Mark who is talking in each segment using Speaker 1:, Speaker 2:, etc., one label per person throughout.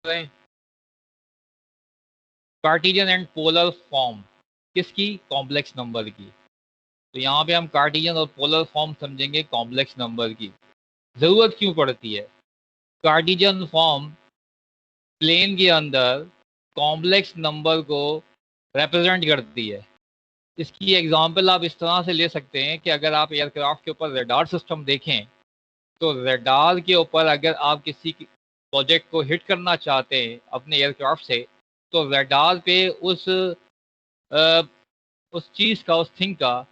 Speaker 1: रहे हैं, Cartesian and polar form किसकी, कॉम्प्लेक्स नंबर की। तो यहाँ पे हम कार्टेशियन और पोलर फॉर्म समझेंगे कॉम्प्लेक्स नंबर की। जरूरत क्यों पड़ती है, कार्टेशियन फॉर्म प्लेन के अंदर कॉम्प्लेक्स नंबर को रिप्रेजेंट करती है। इसकी एग्जांपल आप इस तरह से ले सकते हैं कि अगर आप एयरक्राफ्ट के ऊपर रडार सिस्टम देखें, तो रडार के ऊपर अगर आप किसी प्रोजेक्ट को हिट करना चाहते हैं अपने एयरक्राफ्ट से, तो रडार पे उस चीज़ का, उस थिंग का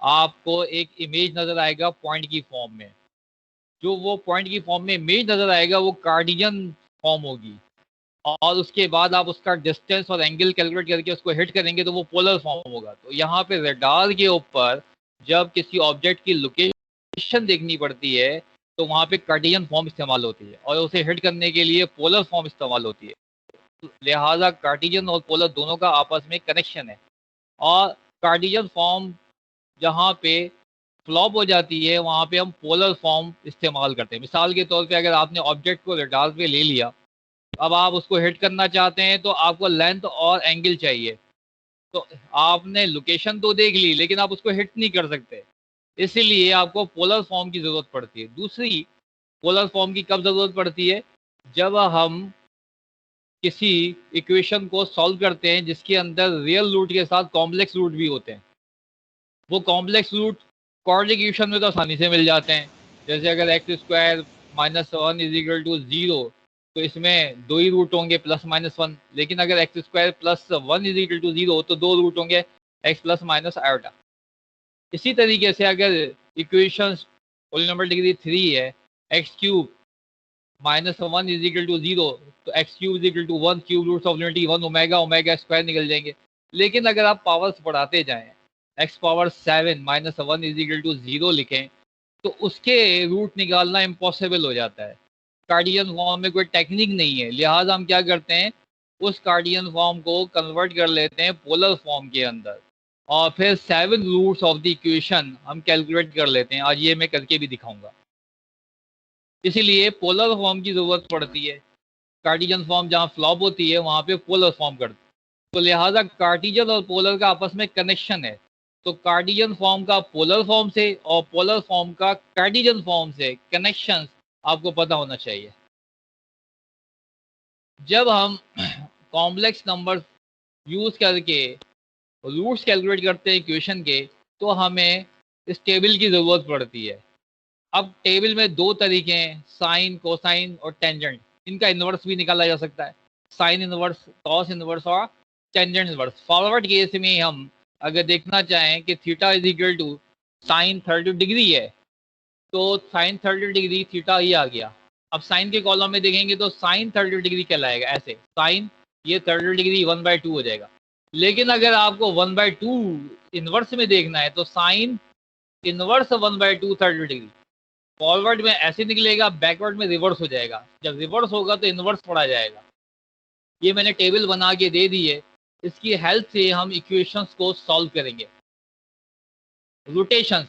Speaker 1: आपको एक इमेज नज़र आएगा पॉइंट की फॉर्म में। जो वो पॉइंट की फॉर्म में इमेज नज़र आएगा वो कार्टेशियन फॉर्म होगी, और उसके बाद आप उसका डिस्टेंस और एंगल कैलकुलेट करके उसको हिट करेंगे तो वो पोलर फॉर्म होगा। तो यहाँ पे रडार के ऊपर जब किसी ऑब्जेक्ट की लोकेशन देखनी पड़ती है तो वहाँ पे कार्टेशियन फॉर्म इस्तेमाल होती है, और उसे हिट करने के लिए पोलर फॉर्म इस्तेमाल होती है। लिहाजा कार्टेशियन और पोलर दोनों का आपस में कनेक्शन है, और कार्टेशियन फॉर्म जहाँ पे फ्लॉप हो जाती है वहाँ पे हम पोलर फॉर्म इस्तेमाल करते हैं। मिसाल के तौर पे अगर आपने ऑब्जेक्ट को रडार पे ले लिया, अब आप उसको हिट करना चाहते हैं तो आपको लेंथ और एंगल चाहिए, तो आपने लोकेशन तो देख ली लेकिन आप उसको हिट नहीं कर सकते, इसीलिए आपको पोलर फॉर्म की ज़रूरत पड़ती है। दूसरी, पोलर फॉर्म की कब ज़रूरत पड़ती है, जब हम किसी इक्वेशन को सॉल्व करते हैं जिसके अंदर रियल रूट के साथ कॉम्प्लेक्स रूट भी होते हैं। वो कॉम्प्लेक्स रूट क्वाड्रेटिक इक्वेशन में तो आसानी से मिल जाते हैं, जैसे अगर x square minus one is equal to zero, तो इसमें दो ही रूट होंगे प्लस माइनस वन। लेकिन अगर x square plus one is equal to zero तो दो रूट होंगे एक्स प्लस माइनस आयोटा। इसी तरीके से अगर इक्वेशन पॉलिनॉमियल डिग्री 3 है, x cube minus one is equal to zero, तो x cube is equal to one, cube root of unity one, omega omega square निकल जाएंगे। लेकिन अगर आप पावर्स बढ़ाते जाएं, x power 7 minus one is equal to zero लिखें, तो उसके रूट निकालना इम्पॉसिबल हो जाता है। कार्टेशियन फॉर्म में कोई टेक्निक नहीं है, लिहाजा हम क्या करते हैं, उस कार्टेशियन फॉर्म को कन्वर्ट कर लेते हैं पोलर फॉर्म के अंदर, और फिर 7 रूट्स ऑफ द इक्वेशन हम कैलकुलेट कर लेते हैं। आज ये मैं करके भी दिखाऊंगा। इसीलिए पोलर फॉर्म की ज़रूरत पड़ती है। कार्टेशियन फॉर्म जहाँ फ्लॉप होती है वहाँ पे पोलर फॉर्म करते हैं, तो लिहाजा कार्टेशियन और पोलर का आपस में कनेक्शन है। तो कार्टेशियन फॉर्म का पोलर फॉर्म से और पोलर फॉर्म का कार्टेशियन फॉर्म से कनेक्शन आपको पता होना चाहिए। जब हम कॉम्प्लेक्स नंबर यूज करके रूट्स कैलकुलेट करते हैं इक्वेशन के, तो हमें इस टेबल की ज़रूरत पड़ती है। अब टेबल में दो तरीके हैं, साइन, कोसाइन और टेंजेंट। इनका इन्वर्स भी निकाला जा सकता है, साइन इन्वर्स, कॉस इन्वर्स और टेंजेंट इन्वर्स। फॉरवर्ड केस में हम अगर देखना चाहें कि theta is equal to sine 30 degree है, तो साइन 30 डिग्री थीटा ही आ गया। अब साइन के कॉलम में देखेंगे तो साइन 30 डिग्री कहलाएगा, ऐसे साइन ये 30 डिग्री 1/2 हो जाएगा। लेकिन अगर आपको 1/2 इन्वर्स में देखना है तो साइन इन्वर्स 1/2 30 डिग्री फॉरवर्ड में ऐसे निकलेगा, बैकवर्ड में रिवर्स हो जाएगा। जब रिवर्स होगा तो इन्वर्स पढ़ा जाएगा। ये मैंने टेबल बना के दे दी है, इसकी हेल्प से हम इक्वेशंस को सॉल्व करेंगे। रोटेशंस,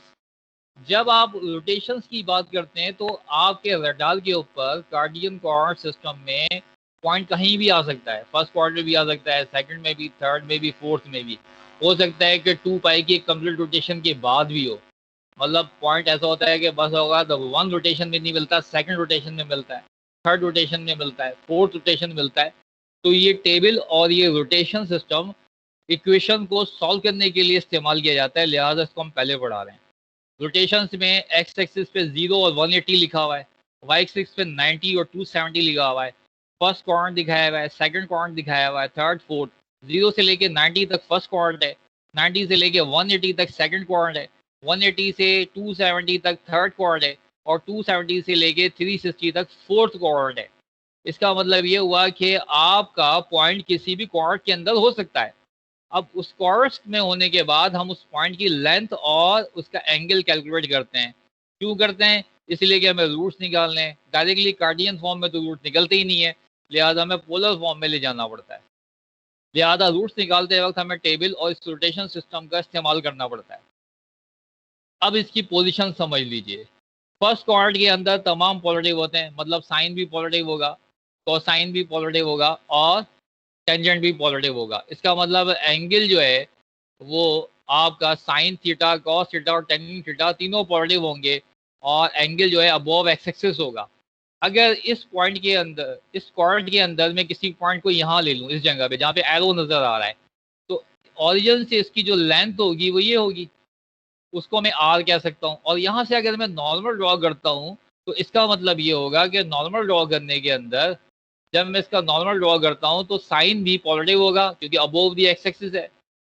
Speaker 1: जब आप रोटेशंस की बात करते हैं तो आपके रडार के ऊपर कार्टेशियन कोऑर्डिनेट सिस्टम में पॉइंट कहीं भी आ सकता है, फर्स्ट क्वाड्रेंट भी आ सकता है, सेकंड में भी, थर्ड में भी, फोर्थ में भी। हो सकता है कि 2 पाई की कंप्लीट रोटेशन के बाद भी हो। मतलब पॉइंट ऐसा होता है कि बस होगा तो वन रोटेशन में नहीं मिलता, सेकंड रोटेशन में मिलता है, थर्ड रोटेशन में मिलता है, फोर्थ रोटेशन मिलता है। तो ये टेबल और ये रोटेशन सिस्टम इक्वेशन को सॉल्व करने के लिए इस्तेमाल किया जाता है, लिहाजा इसको हम पहले पढ़ा रहे हैं। रोटेशंस में एक्स एक्सिस पे 0 और 180 लिखा हुआ है, वाई एक्सिस पे 90 और 270 लिखा हुआ है। फर्स्ट क्वाड्रेंट दिखाया हुआ है, सेकंड क्वाड्रेंट दिखाया हुआ है, थर्ड फोर्थ। 0 से लेके 90 तक फर्स्ट क्वाड्रेंट है, 90 से लेके 180 तक सेकंड क्वाड्रेंट है, 180 से 270 तक थर्ड क्वाड्रेंट है, और 270 से लेके 360 तक फोर्थ क्वाड्रेंट है। इसका मतलब ये हुआ कि आपका पॉइंट किसी भी क्वाड्रेंट के अंदर हो सकता है। अब उस क्वाड्रेंट में होने के बाद हम उस पॉइंट की लेंथ और उसका एंगल कैलकुलेट करते हैं। क्यों करते हैं? इसलिए कि हमें रूट्स निकालने हैं। डायरेक्टली कार्टेशियन फॉर्म में तो रूट निकलते ही नहीं है, लिहाजा हमें पोलर फॉर्म में ले जाना पड़ता है। लिहाजा रूट्स निकालते वक्त हमें टेबल और इस रोटेशन सिस्टम का इस्तेमाल करना पड़ता है। अब इसकी पोजीशन समझ लीजिए। फर्स्ट क्वाड्रेंट के अंदर तमाम पॉजिटिव होते हैं, मतलब साइन भी पॉजिटिव होगा, कोसाइन भी पॉजिटिव होगा और टेंजेंट भी पॉजिटिव होगा। इसका मतलब एंगल जो है वो आपका साइन थीटा, कॉस थीटा और टेन थीटा तीनों पॉजिटिव होंगे और एंगल जो है अबोव एक्स एक्सिस होगा। अगर इस पॉइंट के अंदर, इस पॉइंट के अंदर मैं किसी पॉइंट को यहाँ ले लूँ, इस जगह पे जहाँ पे एरो नजर आ रहा है, तो ओरिजिन से इसकी जो लेंथ होगी वो ये होगी, उसको मैं आर कह सकता हूँ। और यहाँ से अगर मैं नॉर्मल ड्रॉ करता हूँ तो इसका मतलब ये होगा कि नॉर्मल ड्रॉ करने के अंदर जब मैं इसका नॉर्मल ड्रॉ करता हूँ तो साइन भी पॉजिटिव होगा क्योंकि अबोव दी एक्स एक्सिस है,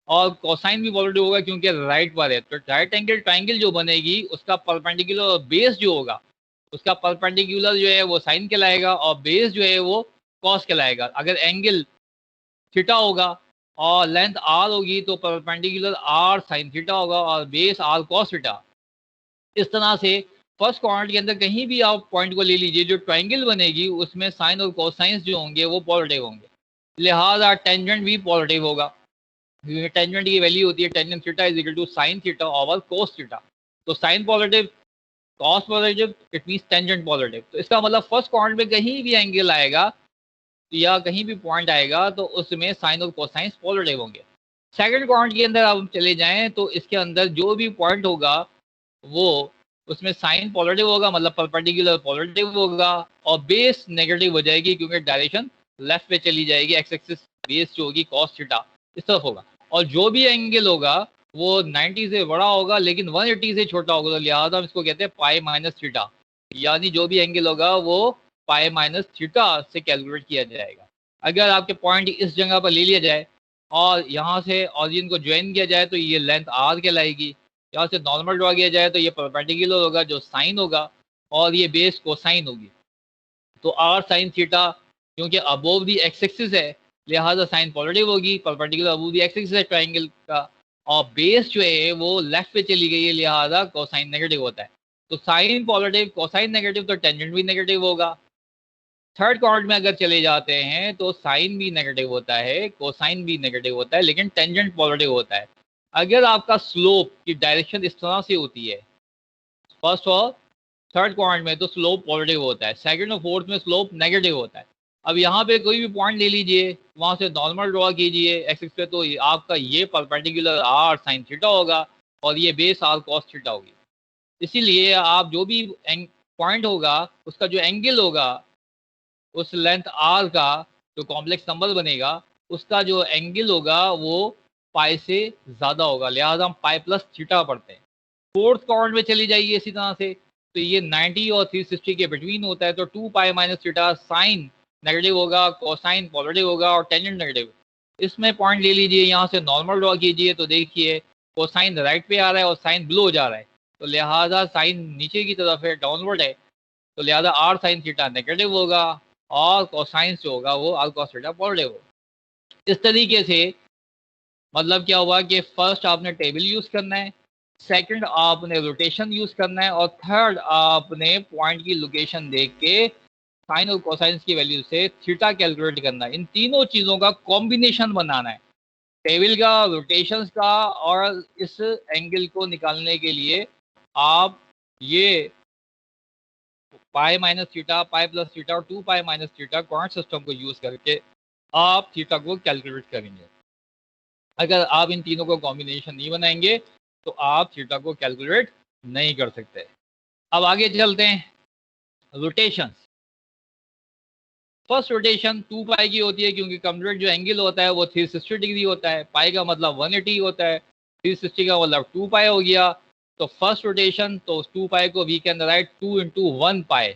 Speaker 1: और कोसाइन भी पॉजिटिव होगा क्योंकि राइट पर है। तो राइट एंगल ट्राइंगल जो बनेगी उसका परपेंडिकुलर बेस जो होगा, उसका परपेंडिकुलर जो है वो साइन कहलाएगा और बेस जो है वो कॉस कहलाएगा। अगर एंगल थीटा होगा और लेंथ आर होगी तो परपेंडिकुलर आर साइन थीटा होगा और बेस आर कॉस थीटा। इस तरह से फर्स्ट क्वाड्रेंट के अंदर कहीं भी आप पॉइंट को ले लीजिए, जो ट्राइंगल बनेगी उसमें साइन और कोसाइंस जो होंगे वो पॉजिटिव होंगे, लिहाजा टेंजेंट भी पॉजिटिव होगा। टेंजेंट की वैल्यू होती है tangent theta is equal to sine theta over cos theta. तो sine positive, cos positive, it means tangent positive. तो इसका मतलब फर्स्ट क्वाड्रेंट में कहीं भी एंगल आएगा या कहीं भी पॉइंट आएगा तो उसमें साइन और कोसाइंस पॉजिटिव होंगे। सेकंड क्वाड्रेंट के अंदर अब चले जाएं तो इसके अंदर जो भी पॉइंट होगा वो उसमें साइन पॉजिटिव होगा, मतलब परपेंडिकुलर पॉजिटिव होगा और बेस नेगेटिव हो जाएगी क्योंकि डायरेक्शन लेफ्ट पे चली जाएगी, एक्स एक्सिस बेस जो होगी कॉस थीटा इस तरफ होगा। और जो भी एंगल होगा वो 90 से बड़ा होगा लेकिन 180 से छोटा होगा, तो लिहाजा हम इसको कहते हैं पाई माइनस थीटा, यानी जो भी एंगल होगा वो पाई माइनस थीटा से कैलकुलेट किया जाएगा। अगर आपके पॉइंट इस जगह पर ले लिया जाए और यहाँ से ऑरिजिन को ज्वाइन किया जाए तो ये लेंथ आर कहलाएगी। यहाँ से नॉर्मल ड्रॉ किया जाए तो ये परपेंडिकुलर होगा जो साइन होगा और ये बेस कोसाइन होगी। तो आर साइन थीटा क्योंकि अबोव दी एक्स एक्सिस है लिहाजा साइन पॉजिटिव होगी, परपेंडिकुलर अबोव दी एक्स एक्सिस है ट्राइंगल का, और बेस जो है वो लेफ्ट पे चली गई है लिहाजा कोसाइन नेगेटिव होता है। तो साइन पॉजिटिव, कोसाइन नेगेटिव, तो टेंजेंट भी नेगेटिव होगा। थर्ड क्वाड्रेंट में अगर चले जाते हैं तो साइन भी नेगेटिव होता है, कोसाइन भी नेगेटिव होता है, लेकिन टेंजेंट पॉजिटिव होता है। अगर आपका स्लोप की डायरेक्शन इस तरह से होती है फर्स्ट और थर्ड क्वाड्रेंट में तो स्लोप पॉजिटिव होता है, सेकंड और फोर्थ में स्लोप नेगेटिव होता है। अब यहाँ पे कोई भी पॉइंट ले लीजिए, वहां से नॉर्मल ड्रॉ कीजिए एक्स एक्सिस पे, तो आपका ये परपेंडिकुलर आर साइन थीटा होगा और ये बेस आर कॉस थीटा होगी। इसीलिए आप जो भी पॉइंट होगा उसका जो एंगल होगा उस लेंथ आर का जो कॉम्प्लेक्स नंबर बनेगा उसका जो एंगल होगा वो पाई से ज़्यादा होगा, लिहाजा हम पाई प्लस थीटा पढ़ते हैं। फोर्थ क्वाड्रेंट में चली जाइए इसी तरह से, तो ये 90 और 360 के बिटवीन होता है, तो 2 pi minus theta, sine negative होगा, कोसाइन पॉजिटिव होगा और टेंजेंट नेगेटिव। इसमें पॉइंट ले लीजिए, यहाँ से नॉर्मल ड्रॉ कीजिए तो देखिए कोसाइन राइट पे आ रहा है और साइन बिलो जा रहा है, तो लिहाजा साइन नीचे की तरफ है, डाउनवर्ड है, तो लिहाजा आर साइन थीटा नेगेटिव होगा और कोसाइन जो होगा वो आर कॉस थीटा पॉजिटिव होगा। इस तरीके से मतलब क्या हुआ कि फर्स्ट आपने टेबल यूज करना है, सेकंड आपने रोटेशन यूज करना है और थर्ड आपने पॉइंट की लोकेशन देख के साइन और कोसाइंस की वैल्यू से थीटा कैलकुलेट करना है। इन तीनों चीज़ों का कॉम्बिनेशन बनाना है, टेबल का, रोटेशन का और इस एंगल को निकालने के लिए आप ये पाई minus theta, pi plus theta और 2 pi minus theta quant system को यूज करके आप थीटा को कैलकुलेट करेंगे। अगर आप इन तीनों को कॉम्बिनेशन नहीं बनाएंगे तो आप थीटा को कैलकुलेट नहीं कर सकते। अब आगे चलते हैं रोटेशन। फर्स्ट रोटेशन 2 पाई की होती है क्योंकि कंप्लीट जो एंगल होता है वो 360 डिग्री होता है, पाई का मतलब 180 होता है, 360 का मतलब 2 पाई हो गया। तो फर्स्ट रोटेशन, तो 2 पाई को we can write 2 into 1 pi,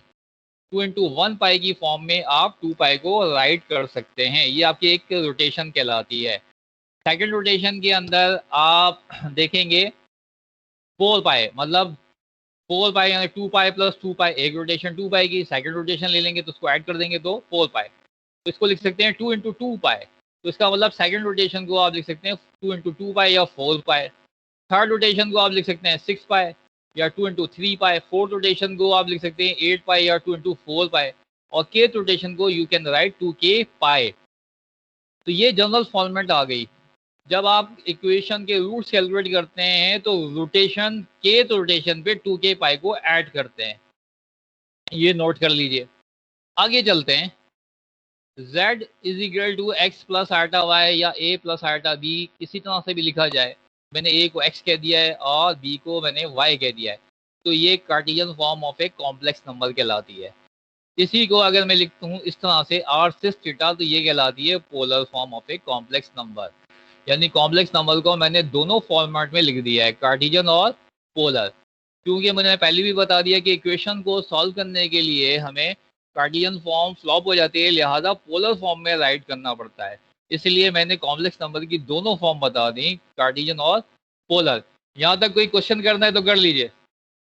Speaker 1: 2 into 1 pi की फॉर्म में आप 2 पाई को राइट कर सकते हैं, ये आपकी एक रोटेशन कहलाती है। सेकंड रोटेशन के अंदर आप देखेंगे 4 पाई, मतलब 4 पाई यानी 2 पाई प्लस 2 पाई, एक रोटेशन 2 पाई की, सेकंड रोटेशन ले लेंगे तो उसको ऐड कर देंगे तो 4 पाई, तो इसको लिख सकते हैं 2 इंटू 2 पाई। तो इसका मतलब सेकंड रोटेशन को आप लिख सकते हैं 2 इंटू 2 पाई या 4 पाई। थर्ड रोटेशन को आप लिख सकते हैं 6 पाई या 2 इंटू 3 पाई। फोर्थ रोटेशन को आप लिख सकते हैं 8 पाई या 2 इंटू 4 पाई। और के रोटेशन को यू कैन राइट 2k पाई। तो ये जनरल फॉर्मेट आ गई। जब आप इक्वेशन के रूट्स कैलकुलेट करते हैं तो रोटेशन के रोटेशन पे 2k पाई को ऐड करते हैं, ये नोट कर लीजिए। आगे चलते हैं, z is equal to x plus iota y या a प्लस आटा b, किसी तरह से भी लिखा जाए। मैंने a को x कह दिया है और b को मैंने y कह दिया है, तो ये Cartesian form of a complex number कहलाती है। इसी को अगर मैं लिखता हूँ इस तरह से r सिस थीटा, तो ये कहलाती है polar form of a complex number. यानी कॉम्प्लेक्स नंबर को मैंने दोनों फॉर्मेट में लिख दिया है, कार्टेशियन और पोलर। क्योंकि मैंने पहले भी बता दिया कि इक्वेशन को सॉल्व करने के लिए हमें कार्टेशियन फॉर्म फ्लॉप हो जाती है, लिहाजा पोलर फॉर्म में राइट करना पड़ता है। इसलिए मैंने कॉम्प्लेक्स नंबर की दोनों फॉर्म बता दी, कार्टेशियन और पोलर। यहाँ तक कोई क्वेश्चन करना है तो कर लीजिए,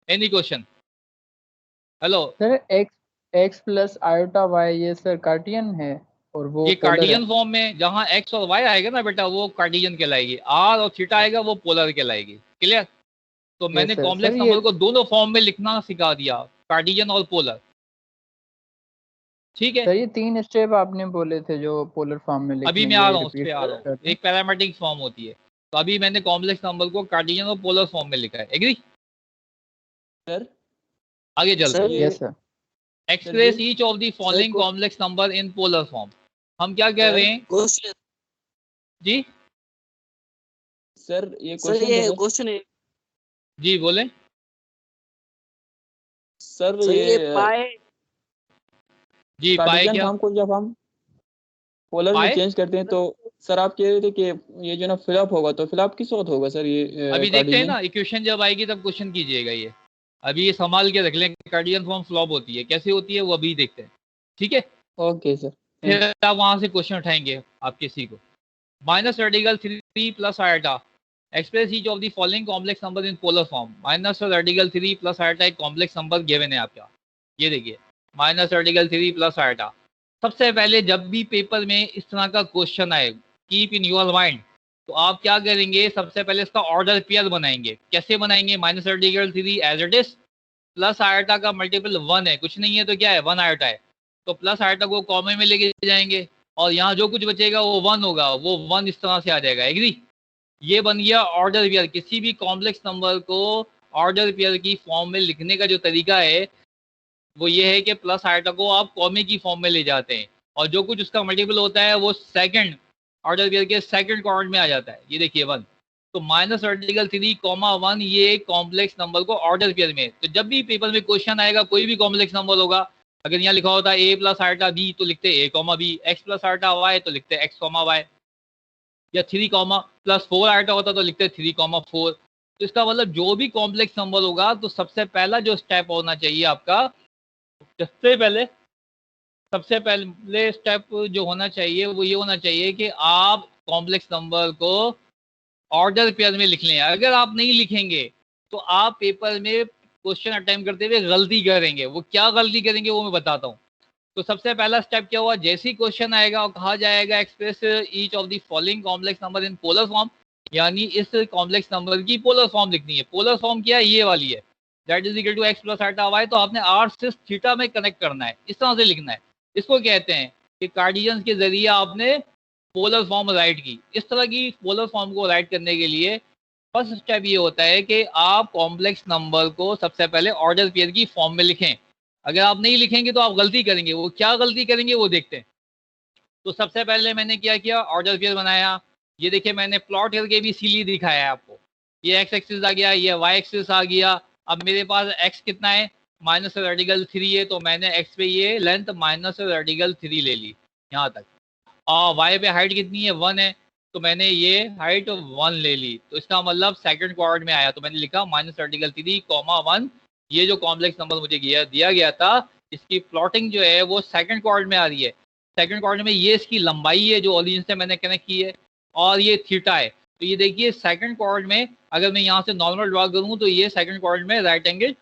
Speaker 1: any question. Hello
Speaker 2: sir x plus iota y ये सर कार्टियन है और वो
Speaker 1: ये
Speaker 2: पोलर है।
Speaker 1: कार्टेशियन फॉर्म में जहां एक्स और वाई आएगा ना बेटा, वो कार्टेशियन कहलाएगी, आर और थीटा आएगा वो पोलर कहलाएगी। क्लियर? तो
Speaker 2: यस
Speaker 1: मैंने
Speaker 2: सर। सर
Speaker 1: कॉम्प्लेक्स
Speaker 2: ये
Speaker 1: नंबर को दोनों फॉर्म में लिखना सिखा दिया, कार्टेशियन और पोलर। ठीक है,
Speaker 2: सर ये 3 स्टेप आपने बोले थे जो पोलर फॉर्म में
Speaker 1: अभी
Speaker 2: लिखने,
Speaker 1: मैं आ
Speaker 2: ये
Speaker 1: रहा हूँ उस पर
Speaker 2: रिपीट
Speaker 1: आ रहा हूँ।
Speaker 2: करते हैं।
Speaker 1: एक पैरामेट्रिक फॉर्म होती है, तो अभी मैंने कॉम्प्लेक्स नंबर को कार्टेशियन और पोलर फॉर्म में लिखा है। एग्री?
Speaker 3: सर
Speaker 1: आगे चलते हैं।
Speaker 2: Yes sir.
Speaker 3: Sir ji
Speaker 1: express each of the
Speaker 3: sir
Speaker 1: following complex number in polar form. हम क्या कह रहे हैं
Speaker 3: क्वेश्चन
Speaker 1: जी?
Speaker 3: सर ये
Speaker 4: सर
Speaker 3: क्वेश्चन
Speaker 4: ये
Speaker 3: था
Speaker 4: क्वेश्चन है
Speaker 1: जी बोले।
Speaker 3: सर
Speaker 4: सर, ये
Speaker 3: ये
Speaker 4: पाए
Speaker 1: जी पाए
Speaker 3: कार्टेशियन
Speaker 1: क्या?
Speaker 3: फॉर्म को जब हम पोलर में
Speaker 1: पाए
Speaker 3: चेंज करते हैं तो सर आप कह रहे थे कि ये जो ना फिलअप होगा, तो फिलअप किस वक्त होगा सर ये
Speaker 1: अभी देखते हैं
Speaker 3: कार्टेशियन?
Speaker 1: ना, इक्वेशन जब आएगी तब क्वेश्चन कीजिएगा ये। अभी ये संभाल के रख लें, कार्टेशियन फॉर्म फ्लॉप होती है, कैसे होती है वो अभी देखते हैं। ठीक है,
Speaker 3: ओके सर।
Speaker 1: फिर आप वहां से क्वेश्चन उठाएंगे आप किसी को। Minus radical 3 plus eta express each of the following complex number in polar form. Minus radical 3 plus eta एक कॉम्प्लेक्स नंबर गिवन है आपका, ये देखिए माइनस रेडिकल 3 प्लस आयटा। सबसे पहले जब भी पेपर में इस तरह का क्वेश्चन आए, कीप इन योर माइंड, तो आप क्या करेंगे, सबसे पहले इसका ऑर्डर पेयर बनाएंगे। कैसे बनाएंगे? Minus radical 3 as it is, plus iota का मल्टीपल 1 है, कुछ नहीं है तो क्या है 1 आयटा है, तो प्लस आयटा को कॉमन में लेके जाएंगे और यहाँ जो कुछ बचेगा वो 1 होगा, वो 1 इस तरह से आ जाएगा। एग्री? ये बन गया ऑर्डर पेयर। किसी भी कॉम्प्लेक्स नंबर को ऑर्डर पेयर की फॉर्म में लिखने का जो तरीका है वो ये है कि प्लस आयटा को आप कॉमे की फॉर्म में ले जाते हैं और जो कुछ उसका मल्टीपल होता है वो सेकंड ऑर्डर पेयर के सेकंड क्वाड्रेंट में आ जाता है। ये देखिए 1, तो माइनस रेडिकल 3 कॉमा 1 ये कॉम्प्लेक्स नंबर को ऑर्डर पेयर में। तो जब भी पेपर में क्वेश्चन आएगा कोई भी कॉम्प्लेक्स नंबर होगा, अगर यहाँ लिखा होता है ए प्लस आयटा बी तो लिखते a comma b, x plus iota y तो लिखते एक्स कॉमा वाई, या 3 कॉमा प्लस 4 आयटा होता तो लिखते 3 कॉमा 4। तो इसका मतलब जो भी कॉम्प्लेक्स नंबर होगा तो सबसे पहला जो स्टेप होना चाहिए आपका, सबसे पहले स्टेप जो होना चाहिए वो ये होना चाहिए कि आप कॉम्प्लेक्स नंबर को ऑर्डर पेयर में लिख लें। अगर आप नहीं लिखेंगे तो आप पेपर में क्वेश्चन अटेम्प्ट करते हुए गलती करेंगे। वो क्या गलती करेंगे वो मैं बताता हूँ। तो सबसे पहला स्टेप क्या हुआ, जैसे ही क्वेश्चन आएगा और कहा जाएगा express each of the following complex number in polar form, यानी इस कॉम्प्लेक्स नंबर की पोलर फॉर्म लिखनी है। पोलर फॉर्म क्या है? ये वाली है, that is equal to x plus iota y. तो आपने आर सिस थीटा में कनेक्ट करना है, इस तरह से लिखना है। इसको कहते हैं कि कार्डियंस के जरिए आपने पोलर फॉर्म राइट की। इस तरह की पोलर फॉर्म को राइट करने के लिए फर्स्ट स्टेप ये होता है कि आप कॉम्प्लेक्स नंबर को सबसे पहले ऑर्डर पेयर की फॉर्म में लिखें। अगर आप नहीं लिखेंगे तो आप गलती करेंगे। वो क्या गलती करेंगे वो देखते हैं। तो सबसे पहले मैंने क्या किया, ऑर्डर पेयर बनाया। ये देखिए मैंने प्लॉट करके भी इसीलिए दिखाया है आपको। ये एक्स एक्सिस आ गया, ये वाई एक्सिस आ गया। अब मेरे पास एक्स कितना है, माइनस रेडिकल 3 है, तो मैंने एक्स पे ये लेंथ माइनस रेडिकल 3 ले ली यहाँ तक। और वाई पे हाइट कितनी है 1 है, तो मैंने ये हाइट 1 ले ली। तो इसका मतलब सेकंड क्वाड्रेंट में आया, तो मैंने लिखा माइनस रेडिकल 3 कॉमा 1। ये जो कॉम्प्लेक्स नंबर मुझे दिया गया था, इसकी प्लॉटिंग जो है वो सेकंड क्वाड्रेंट में आ रही है। सेकंड क्वाड्रेंट में ये इसकी लंबाई है जो ओरिजिन से मैंने कनेक्ट की है, और ये थीटा है। तो ये देखिए सेकंड क्वाड्रेंट में अगर मैं यहाँ से नॉर्मल ड्रॉ करूँ तो ये सेकंड क्वाड्रेंट में राइट एंगल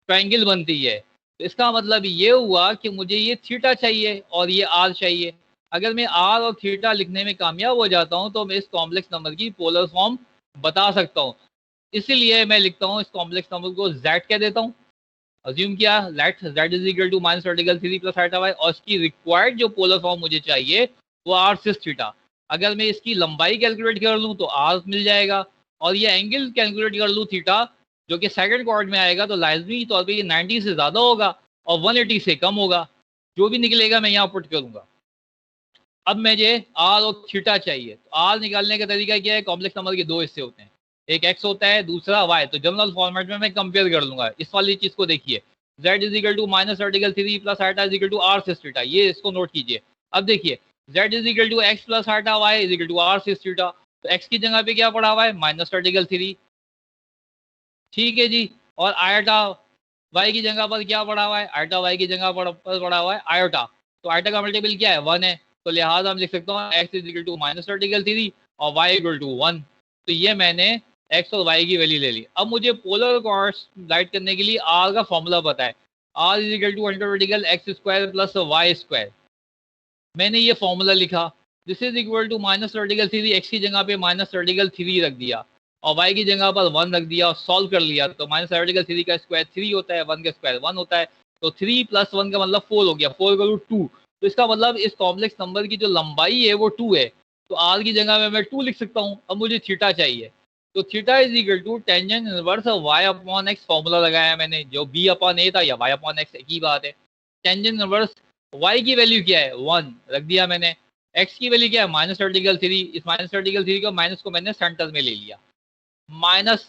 Speaker 1: ट्रायंगल बनती है। तो इसका मतलब ये हुआ कि मुझे ये थीटा चाहिए और ये आर चाहिए। अगर मैं आर और थीटा लिखने में कामयाब हो जाता हूँ तो मैं इस कॉम्प्लेक्स नंबर की पोलर फॉर्म बता सकता हूँ। इसीलिए मैं लिखता हूँ इस कॉम्प्लेक्स नंबर को जेड कह देता हूँ। अज्यूम किया let z is equal to minus radical 3 plus iota y, और इसकी रिक्वायर्ड जो पोलर फॉर्म मुझे चाहिए वो आर सिस थीटा। अगर मैं इसकी लंबाई कैलकुलेट कर लूँ तो आर मिल जाएगा, और ये एंगल कैलकुलेट कर लूँ थीटा जो कि सेकंड क्वाड्रेंट में आएगा, तो लाजमी तौर पे ये 90 से ज़्यादा होगा और 180 से कम होगा। जो भी निकलेगा मैं यहाँ पुट करूँगा। अब मुझे आर और थीटा चाहिए, तो आर निकालने का तरीका क्या है, कॉम्प्लेक्स नंबर के दो हिस्से होते हैं, एक एक्स होता है दूसरा वाई। तो जनरल फॉर्मेट में मैं कंपेयर कर लूंगा। इस वाली चीज को देखिए, z is equal to minus vertical 3 plus iota is equal to r cis theta, ये इसको नोट कीजिए। अब देखिए z is equal to x plus iota, y is equal to r cis theta. तो x की जगह पे क्या पड़ा हुआ है, माइनस वर्टिकल 3, ठीक है जी। और आयोटा y की जगह पर क्या पड़ा हुआ है, आयोटा y की जगह पर पड़ा हुआ है आयोटा। तो आयोटा का मल्टीपल क्या है, 1 है। तो लिहाजा हम लिख सकते हैं x is equal to minus vertical 3 और y इक्वल टू 1। तो ये मैंने x और y की वैल्यू ले ली। अब मुझे पोलर कोऑर्डिनेट्स राइट करने के लिए r का फॉर्मूला पता है, r is equal to under vertical x square plus y square. मैंने ये फॉर्मूला लिखा, this is equal to minus vertical 3, x की जगह पे माइनस वर्टिकल 3 रख दिया और y की जगह पर 1 रख दिया और सॉल्व कर लिया। तो माइनस वर्टिकल 3 का स्क्वायर 3 होता है, 1 का स्क्वायर 1 होता है। तो 3 प्लस 1 का मतलब 4 हो गया, 4 का रूट 2। तो इसका मतलब इस कॉम्प्लेक्स नंबर की जो लंबाई है वो 2 है। तो r की जगह में मैं 2 लिख सकता हूँ। अब मुझे थीटा चाहिए, तो theta is equal to tangent inverse y upon x formula लगाया मैंने, जो b अपॉन a था या y अपॉन एक्स एक ही बात है। टेंजेंट इनवर्स y की वैल्यू क्या है, 1 रख दिया मैंने, x की वैल्यू क्या है माइनस वर्टिकल 3, इस माइनस वर्टिकल 3 को माइनस को मैंने सेंटर में ले लिया, माइनस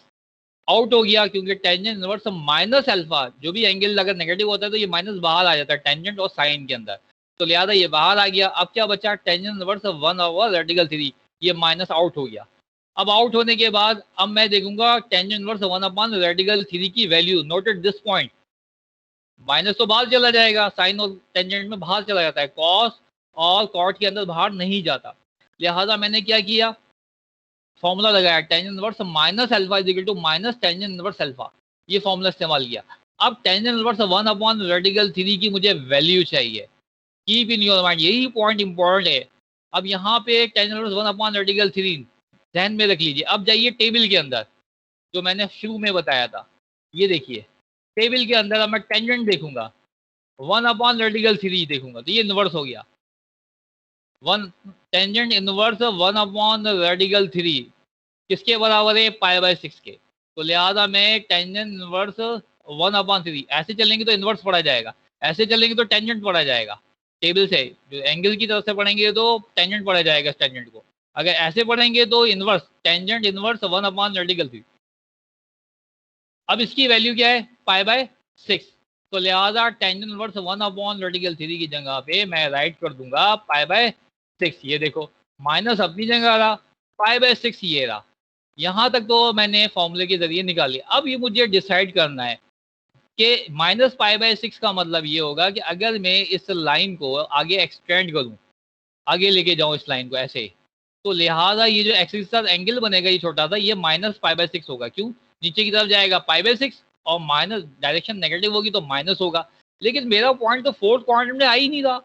Speaker 1: आउट हो गया क्योंकि टेंजेंट इनवर्स माइनस अल्फा, जो भी एंगल अगर नेगेटिव होता है तो ये माइनस बाहर आ जाता है टेंजेंट और साइन के अंदर। तो लिहाजा ये बाहर आ गया। अब क्या बचा, टेंजेंट इनवर्स 1 ओवर वर्टिकल 3, ये माइनस आउट हो गया। अब आउट होने के बाद अब मैं देखूंगा टेंजेंट इनवर्स 1 अपॉन वर्टिकल 3 की value, noted this point, minus तो बाहर चला जाएगा, साइन और टेंजेंट में बाहर चला जाता है, कॉस और कॉट के अंदर बाहर नहीं जाता। लिहाजा मैंने क्या किया, फॉर्मूला लगाया tangent inverse minus alpha is equal to minus tangent inverse alpha, ये फॉर्मूला इस्तेमाल किया। अब टेंजेंट इनवर्स 1 अपॉन वर्टिकल 3 की मुझे वैल्यू चाहिए, कीप इन योर माइंड, यही पॉइंट इंपॉर्टेंट है। अब यहाँ पे टेंजेंट इनवर्स 1 अपॉन वर्टिकल 3 ध्यान में रख लीजिए। अब जाइए टेबल के अंदर, जो मैंने शुरू में बताया था, ये देखिए टेबल के अंदर अब मैं टेंजेंट देखूंगा 1 अपॉन वर्टिकल 3 देखूंगा, तो ये इनवर्स हो गया। One tangent inverse 1 upon vertical 3 किसके बराबर है, पाई बाय 6 के। तो लिहाजा मैं टेंजेंट इनवर्स 1 अपॉन 3, ऐसे चलेंगे तो इनवर्स पढ़ा जाएगा, ऐसे चलेंगे तो टेंजेंट पढ़ा जाएगा। टेबल से जो एंगल की तरफ से पढ़ेंगे तो टेंजेंट पढ़ा जाएगा इस टेंजेंट को, अगर ऐसे पढ़ेंगे तो inverse, tangent inverse 1 upon vertical 3। अब इसकी वैल्यू क्या है, पाई बाय 6। तो लिहाजा टेंजेंट इनवर्स 1 अपॉन वर्टिकल 3 की जगह पे मैं राइट कर दूंगा पाई बाय 6। ये देखो माइनस अपनी जगह रहा, पाई बाय 6 ये रहा। यहाँ तक तो मैंने फॉर्मूले के जरिए निकाली। अब ये मुझे डिसाइड करना है कि माइनस पाई बाय 6 का मतलब ये होगा कि अगर मैं इस लाइन को आगे एक्सटेंड करूँ, आगे लेके जाऊँ इस लाइन को ऐसे, तो लिहाजा ये जो एक्सिस के साथ एंगल बनेगा ये छोटा सा, ये माइनस पाई बाय 6 होगा। क्यों, नीचे की तरफ जाएगा पाई बाय 6 और माइनस डायरेक्शन नेगेटिव होगी तो माइनस होगा। लेकिन मेरा पॉइंट तो फोर्थ क्वाड्रेंट में आ ही नहीं रहा,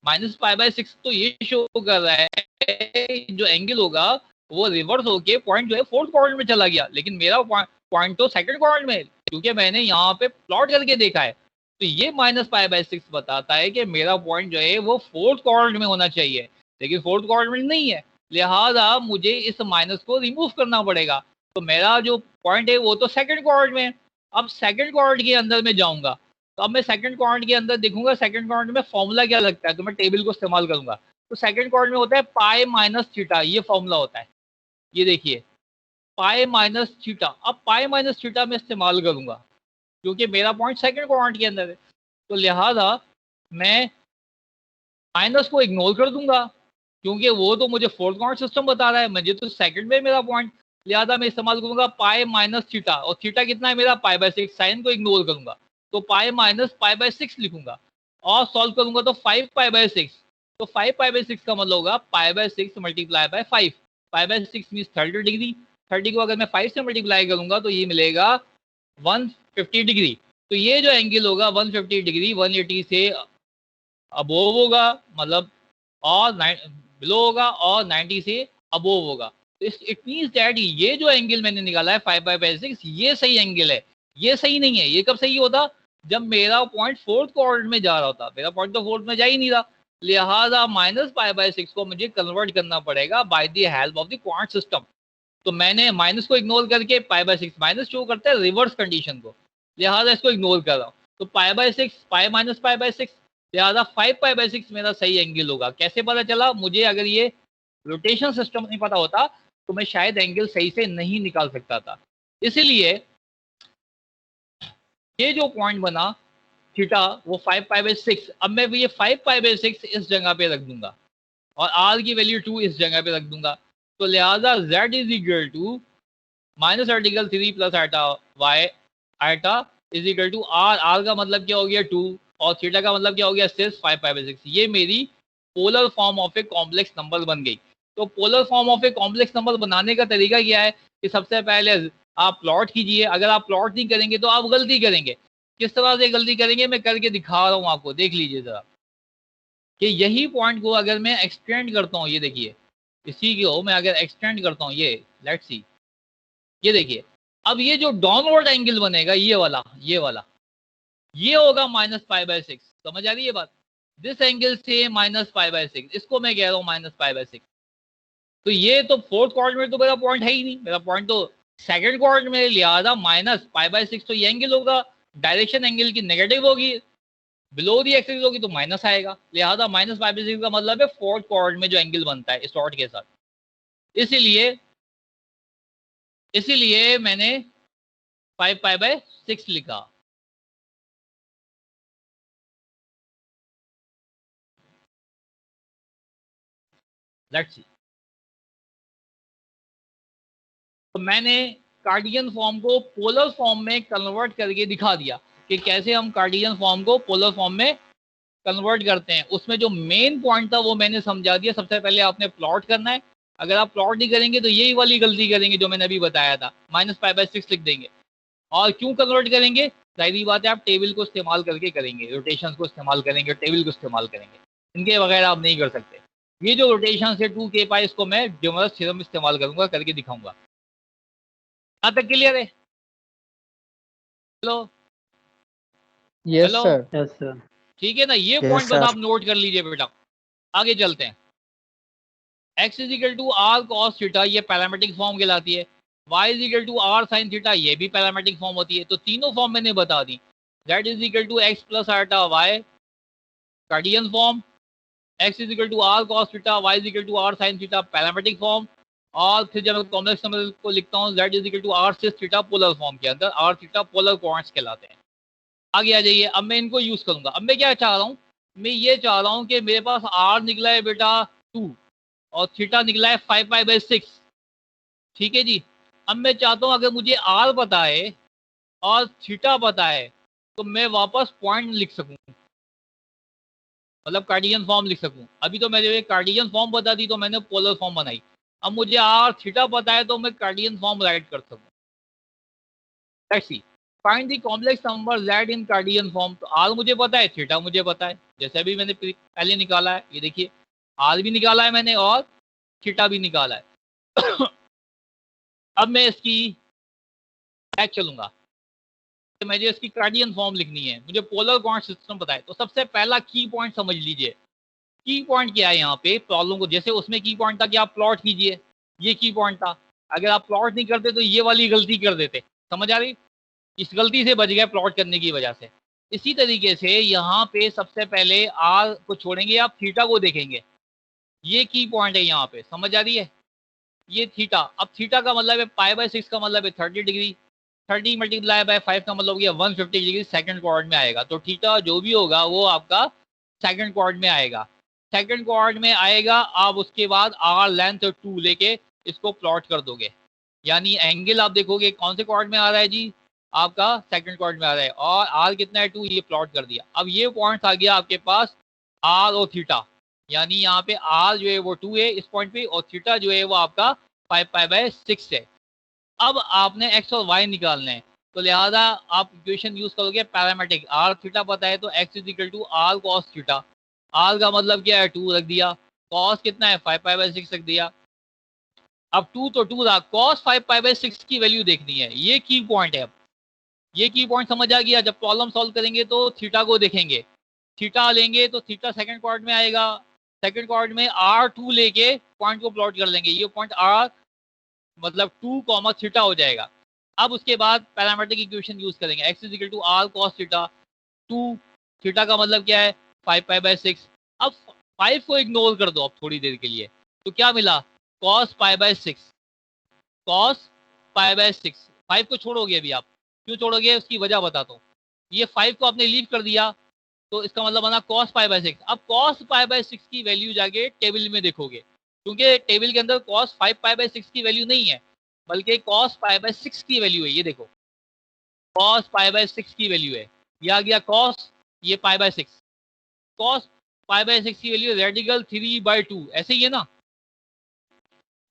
Speaker 1: माइनस पाई बाय 6 तो ये शो कर रहा है जो एंगल होगा वो रिवर्स होके पॉइंट जो है फोर्थ क्वाड्रेंट में चला गया। लेकिन मेरा पॉइंट तो सेकंड क्वाड्रेंट में है, क्योंकि मैंने यहाँ पे प्लॉट करके देखा है। तो ये माइनस पाई बाय 6 बताता है कि मेरा पॉइंट जो है वो फोर्थ क्वाड्रेंट में होना चाहिए, लेकिन फोर्थ क्वाड्रेंट में नहीं है। लिहाजा मुझे इस माइनस को रिमूव करना पड़ेगा। तो मेरा जो पॉइंट है वो तो सेकंड क्वाड्रेंट में है। अब सेकंड क्वाड्रेंट के अंदर में जाऊंगा, तो अब मैं सेकंड क्वाड्रेंट के अंदर देखूंगा सेकंड क्वाड्रेंट में फॉर्मूला क्या लगता है, तो मैं टेबल को इस्तेमाल करूंगा। तो सेकंड क्वाड्रेंट में होता है पाई माइनस थीटा, ये फॉर्मूला होता है। ये देखिए पाई माइनस थीटा, अब पाई माइनस थीटा में इस्तेमाल करूंगा क्योंकि मेरा पॉइंट सेकंड क्वाड्रेंट के अंदर है। तो लिहाजा मैं माइनस को इग्नोर कर दूंगा क्योंकि वो तो मुझे फोर्थ क्वाड्रेंट सिस्टम बता रहा है, मुझे तो सेकंड में मेरा पॉइंट। लिहाजा मैं इस्तेमाल करूंगा पाई माइनस थीटा, और थीटा कितना है मेरा पाई बाय 6, साइन को इग्नोर करूंगा तो पाई माइनस पाई बाय 6 लिखूंगा और सॉल्व करूंगा तो 5 पाई बाय 6। तो 5 पाई बाय 6 का मतलब होगा pi by 6 multiply by 5, pi by 6 means 30 degree. 30 को अगर मैं 5 से मल्टीप्लाई करूंगा तो ये मिलेगा 150 डिग्री। तो ये जो एंगल होगा 150 डिग्री 180 से अबोव होगा, मतलब और बिलो होगा, और 90 से अबोव होगा। तो इट मीन्स दैट ये जो एंगल मैंने निकाला है 5 बाय 6 ये सही एंगल है। ये सही नहीं है, ये कब सही होता, जब मेरा पॉइंट फोर्थ क्वाड्रेंट में जा रहा होता। मेरा पॉइंट तो फोर्थ में जा ही नहीं रहा, लिहाजा माइनस पाई बाय 6 को मुझे कन्वर्ट करना पड़ेगा by the help of the quant system. तो मैंने माइनस को इग्नोर करके पाई बाय 6, माइनस शो करता है रिवर्स कंडीशन को, लिहाजा इसको इग्नोर कर रहा हूँ। तो pi by 6 pi minus pi by 6 लिहाजा 5π/6 मेरा सही एंगल होगा। कैसे पता चला मुझे? अगर ये रोटेशन सिस्टम नहीं पता होता तो मैं शायद एंगल सही से नहीं निकाल सकता था। इसीलिए ये जो पॉइंट बना थीटा वो 5π/6, अब मैं ये 5π/6 इस जगह पे रख दूंगा और r की वैल्यू 2 इस जगह पे रख दूंगा। तो लिहाजा z is equal to minus article 3 plus iota y iota is equal to r का मतलब क्या हो गया 2 और थीटा का मतलब क्या हो गया 6 5π/6। ये मेरी polar form of a complex number बन गई। तो polar form of a complex number बनाने का तरीका क्या है कि सबसे पहले आप प्लॉट कीजिए। अगर आप प्लॉट नहीं करेंगे तो आप गलती करेंगे। किस तरह से गलती करेंगे मैं करके दिखा रहा हूँ आपको, देख लीजिए जरा कि यही पॉइंट को अगर मैं एक्सटेंड करता हूँ, ये देखिए इसी को मैं अगर एक्सटेंड करता हूँ, ये लेट्स सी, ये देखिए अब ये जो डाउनवर्ड एंगल बनेगा ये वाला ये होगा -π/6। समझ आ रही है बात? दिस एंगल से -π/6, इसको मैं कह रहा हूँ -π/6। तो ये तो फोर्थ क्वाड्रेंट में तो मेरा पॉइंट है ही नहीं, मेरा पॉइंट तो सेकंड क्वाड्रेंट में, लिहाजा -π/6 तो ये एंगल होगा, डायरेक्शन एंगल की नेगेटिव होगी, बिलो दी एक्सिस होगी तो माइनस आएगा। लिहाजा -π/6 का मतलब है फोर्थ क्वाड्रेंट में जो एंगल बनता है स्लॉट के साथ। इसीलिए मैंने 5π/6 लिखा। लेट्स सी, तो मैंने कार्डियन फॉर्म को पोलर फॉर्म में कन्वर्ट करके दिखा दिया कि कैसे हम कार्डियन फॉर्म को पोलर फॉर्म में कन्वर्ट करते हैं। उसमें जो मेन पॉइंट था वो मैंने समझा दिया। सबसे पहले आपने प्लॉट करना है। अगर आप प्लॉट नहीं करेंगे तो यही वाली गलती करेंगे जो मैंने अभी बताया था, -π/6 लिख देंगे। और क्यों कन्वर्ट करेंगे? जाहिर बात है आप टेबल को इस्तेमाल करके करेंगे, रोटेशन को इस्तेमाल करेंगे, टेबल को इस्तेमाल करेंगे, इनके बगैर आप नहीं कर सकते। ये जो रोटेशन है 2k π, इसको मैं ड्यूमरस थ्योरम इस्तेमाल करूंगा, करके दिखाऊंगा। यहाँ तक क्लियर है? Hello
Speaker 2: yes
Speaker 1: hello,
Speaker 2: sir.
Speaker 4: Yes sir.
Speaker 1: ठीक है ना? ये
Speaker 4: Yes,
Speaker 1: पॉइंट बस
Speaker 4: sir.
Speaker 1: आप नोट कर लीजिए बेटा। आगे चलते हैं। x is equal to r cos theta, ये पैरामेट्रिक फॉर्म कहलाती है। y is equal to r sine theta, ये भी पैरामेट्रिक फॉर्म होती है। तो तीनों फॉर्म मैंने बता दी। z is equal to x plus iota y Cartesian form, x is equal to r cos theta, y is equal to r sine theta parametric form. और फिर जब मैं कॉम्प्लेक्स नंबर को लिखता हूँ z is equal to r cis theta polar form के अंदर, r theta polar coordinates कहलाते हैं। आगे आ जाइए। अब मैं इनको यूज करूंगा। अब मैं क्या चाह रहा हूँ? मैं ये चाह रहा हूँ कि मेरे पास r निकला है बेटा 2 और थीटा निकला है 5π/6। ठीक है जी। अब मैं चाहता हूँ अगर मुझे r पता है और थीटा पता है तो मैं वापस पॉइंट लिख सकूं, मतलब कार्डियन फॉर्म लिख सकूं। अभी तो मैंने कार्डियन फॉर्म बता दी तो मैंने पोलर फॉर्म बनाई। अब मुझे r थीटा पता है तो मैं कार्डियन फॉर्म राइट कर सकूं। Let's see, find the complex number z in Cartesian form. तो r मुझे पता है, थीटा मुझे पता है, जैसे अभी मैंने पहले निकाला है। ये देखिए r भी निकाला है मैंने और थीटा भी निकाला है। अब मैं इसकी बैक चलूंगा, तो मुझे इसकी कार्डियन फॉर्म लिखनी है, मुझे पोलर कोऑर्डिनेट सिस्टम पता है। तो सबसे पहला की पॉइंट समझ लीजिए। की पॉइंट क्या है यहाँ पे प्रॉब्लम को, जैसे उसमें की पॉइंट था कि आप प्लॉट कीजिए, ये की पॉइंट था। अगर आप प्लॉट नहीं करते तो ये वाली गलती कर देते। समझ आ रही? इस गलती से बच गए प्लॉट करने की वजह से। इसी तरीके से यहाँ पे सबसे पहले आर को छोड़ेंगे, आप थीटा को देखेंगे। ये की पॉइंट है यहाँ पे, समझ आ रही है? ये थीटा। अब थीटा का मतलब है π/6 का मतलब है 30 डिग्री, 30 मल्टीप्लाई बाय 5 का मतलब हो गया 150 डिग्री सेकंड क्वाड्रेंट में आएगा। तो थीटा जो भी होगा वो आपका सेकंड क्वाड्रेंट में आएगा। सेकंड क्वाड्रेंट में आएगा, आप उसके बाद आर लेंथ 2 लेके इसको प्लॉट कर दोगे। यानी एंगल आप देखोगे कौन से क्वाड्रेंट में आ रहा है जी, आपका सेकंड क्वाड्रेंट में आ रहा है। और आर कितना है 2, ये प्लॉट कर दिया। अब ये पॉइंट आ गया आपके पास आर और थीटा, यानी यहाँ पे आर जो है वो 2 है इस पॉइंट पे, और थीटा जो है वो आपका 5π/6 है। अब आपने x और y निकालने हैं, तो लिहाजा आप इक्वेशन यूज करोगे पैरामेट्रिक। आर थीटा पता है तो x is equal to r cos theta. R का मतलब क्या है 2 रख दिया, कॉस कितना है 5π/6 रख दिया। अब 2 तो 2 रहा, कॉस 5π/6 की वैल्यू देखनी है। ये की पॉइंट है। अब ये की पॉइंट समझ आ गया। जब प्रॉब्लम सॉल्व करेंगे तो थीटा को देखेंगे, थीटा लेंगे तो थीटा सेकंड क्वाड्रेंट में आएगा। सेकंड क्वाड्रेंट में r2 लेके पॉइंट को प्लॉट कर लेंगे। ये पॉइंट r मतलब 2, थीटा हो जाएगा। अब उसके बाद पैरामेट्रिक इक्वेशन यूज करेंगे, x is equal to r cos theta 2, theta का मतलब क्या है 5π/6। अब 5 को इग्नोर कर दो अब थोड़ी देर के लिए, तो क्या मिला, cos π/6, cos π/6। 5 को छोड़ोगे अभी आप, क्यों छोड़ोगे उसकी वजह बताता हूँ। ये 5 को आपने लीव कर दिया तो इसका मतलब बना cos π/6। अब cos π/6 की वैल्यू जाके टेबल में देखोगे, क्योंकि टेबल के अंदर cos 5π/6 की वैल्यू नहीं है, बल्कि cos π/6 की वैल्यू है। ये देखो cos π/6 की वैल्यू है, ये आ गया cos, ये π/6, cos π/6 की वैल्यू रेडिकल 3/2, ऐसे ही है ना।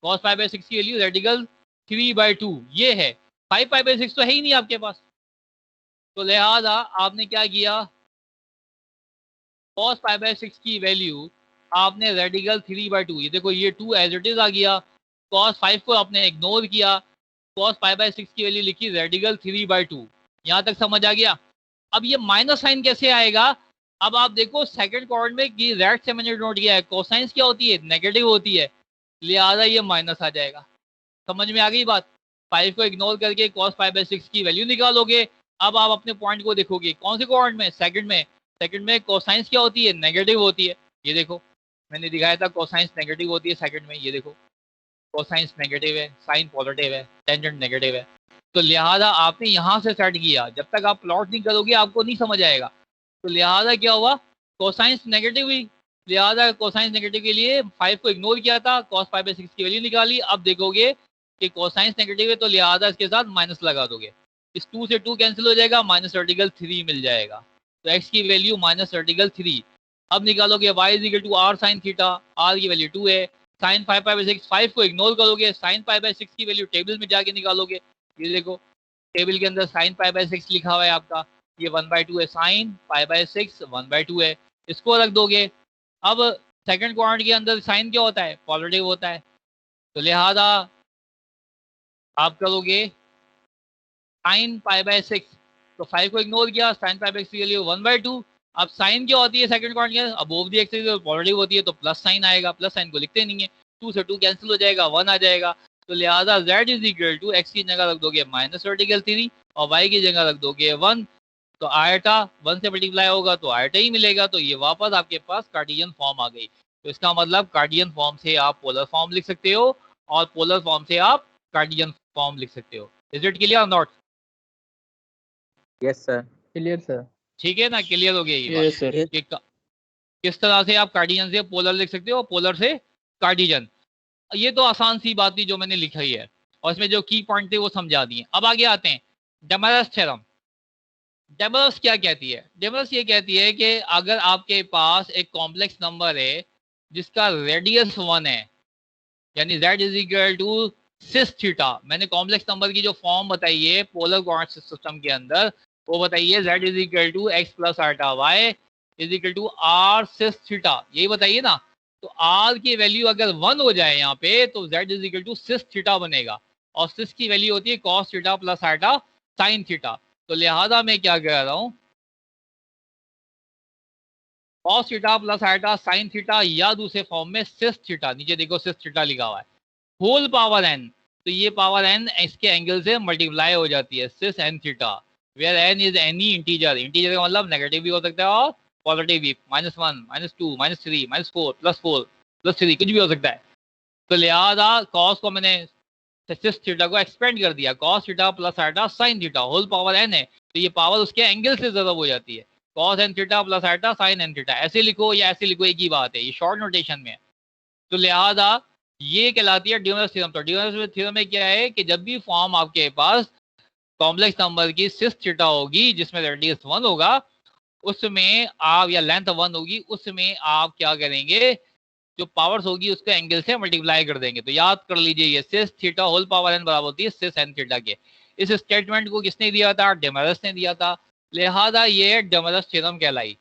Speaker 1: cos π/6 की वैल्यू रेडिकल 3/2 ये है, 5π/6 तो है ही नहीं आपके पास, तो लिहाजा आपने क्या किया, cos π/6 की वैल्यू आपने रेडिकल 3/2, ये देखो ये 2 एज इट इज आ गया, cos 5 को आपने इग्नोर किया, cos π/6 की वैल्यू लिखी रेडिकल 3/2। यहाँ तक समझ आ गया। अब ये माइनस साइन कैसे आएगा, अब आप देखो सेकंड क्वाड्रेंट में कि रेड से मैंने नोट किया है, कोसाइंस क्या होती है, नेगेटिव होती है, लिहाजा ये माइनस आ जाएगा। समझ में आ गई बात। 5 को इग्नोर करके cos π/6 की वैल्यू निकालोगे। अब आप अपने पॉइंट को देखोगे कौन से क्वाड्रेंट में, सेकंड में कोसाइंस क्या होती है, नेगेटिव होती है। ये देखो मैंने दिखाया था कोसाइंस नेगेटिव होती है सेकंड में, ये देखो कोसाइंस नेगेटिव है, साइन पॉजिटिव है, टेंजेंट नेगेटिव है। तो लिहाजा आपने यहाँ से सेट किया, जब तक आप प्लॉट नहीं करोगे आपको नहीं समझ आएगा। तो लिहाजा क्या हुआ, कोसाइंस नेगेटिव हुई, लिहाजा कोसाइंस नेगेटिव के लिए 5 को इग्नोर किया था, cos π/6 की वैल्यू निकाली। अब देखोगे कि कोसाइंस नेगेटिव है तो लिहाजा इसके साथ माइनस लगा दोगे, इस 2 से 2 कैंसिल हो जाएगा, माइनस रेडिकल 3 मिल जाएगा। तो x की वैल्यू माइनस रेडिकल 3। अब निकालोगे y = r sin theta, r की वैल्यू 2 है, साइन 5π/6, 5 को इग्नोर करोगे, साइन π/6 की वैल्यू टेबल में जाके निकालोगे। ये देखो टेबल के अंदर साइन π/6 लिखा हुआ है आपका, ये 1/2 है, साइन π/6 1/2 है, इसको रख दोगे। अब सेकंड क्वाड्रेंट के अंदर साइन क्या होता है, पॉजिटिव होता है, तो लिहाजा आप करोगे साइन π/6, तो 5 को इग्नोर किया, साइन π/6 की वैल्यू 1/2। अब साइन क्या होती है सेकंड क्वाड्रेंट के अंदर, अबोव द एक्सिस पॉजिटिव होती है, तो प्लस साइन आएगा, प्लस साइन को लिखते नहीं है, 2 से 2 कैंसिल हो जाएगा, 1 आ जाएगा। तो लिहाजा z = x की जगह रख दोगे माइनस रेडिकल 3 और y की जगह रख दोगे 1, तो आयटा 1 से मल्टीप्लाई होगा तो आयटा ही मिलेगा। तो ये वापस आपके पास कार्टेशियन फॉर्म आ गई। तो इसका मतलब कार्टेशियन फॉर्म से आप पोलर फॉर्म लिख सकते हो और पोलर फॉर्म से आप कार्टेशियन फॉर्म लिख सकते हो। इज इट क्लियर और not?
Speaker 3: Yes sir.
Speaker 2: Clear sir.
Speaker 1: ठीक है ना, क्लियर हो गया ये
Speaker 3: यस
Speaker 1: बात
Speaker 3: सर।
Speaker 1: कि किस तरह से आप कार्टेशियन से पोलर लिख सकते हो, पोलर से कार्टेशियन। ये तो आसान सी बात थी जो मैंने लिखी है और इसमें जो की पॉइंट थे वो समझा दिए। अब आगे आते हैं डेमरस थ्योरम। डेमरस क्या कहती है, डेमरस ये कहती है कि अगर आपके पास एक कॉम्प्लेक्स नंबर है जिसका रेडियस 1 है, यानी z = सिस थीटा। मैंने कॉम्प्लेक्स नंबर की जो फॉर्म बताई है पोलर कोऑर्डिनेट सिस्टम के अंदर, वो बताइए z = x + आटा y = r सिस थीटा, यही बताइए ना। तो r की वैल्यू अगर 1 हो जाए यहाँ पे तो z = सिस थीटा बनेगा, और सिस की वैल्यू होती है cos theta + iota sine theta. तो लिहाजा मैं क्या कह रहा हूँ, cos theta + iota sine theta या दूसरे फॉर्म में सिस थीटा, नीचे देखो सिस थीटा लिखा हुआ है, होल पावर n, तो ये पावर n इसके एंगल से मल्टीप्लाई हो जाती है, cis n theta, where n is any integer. Integer का मतलब नेगेटिव भी हो सकता है और पॉजिटिव भी, -1 -2 -3 -4 +4 +3 कुछ भी हो सकता है। तो लिहाजा cos को मैंने सिस थीटा को एक्सपेंड कर दिया, cos theta + iota sine theta, whole power n है, तो ये पावर उसके एंगल से ज़रूर हो जाती है, cos n theta + iota sign n theta. ऐसे लिखो या ऐसे लिखो एक ही बात है, ये शॉर्ट नोटेशन में है। तो लिहाजा ये कहलाती है डिमरस थ्योरम। तो डिमरस थ्योरम में क्या है कि जब भी फॉर्म आपके पास कॉम्प्लेक्स नंबर की सिस थीटा होगी जिसमें रेडियस 1 होगा, उसमें आप, या लेंथ 1 होगी, उसमें आप क्या करेंगे, जो पावर्स होगी उसको एंगल से मल्टीप्लाई कर देंगे। तो याद कर लीजिए ये सिस थीटा होल पावर n बराबर होती है सिस n थीटा के। इस स्टेटमेंट को किसने दिया था, डेमरस ने दिया था, लिहाजा ये डेमरस थ्योरम कहलाई।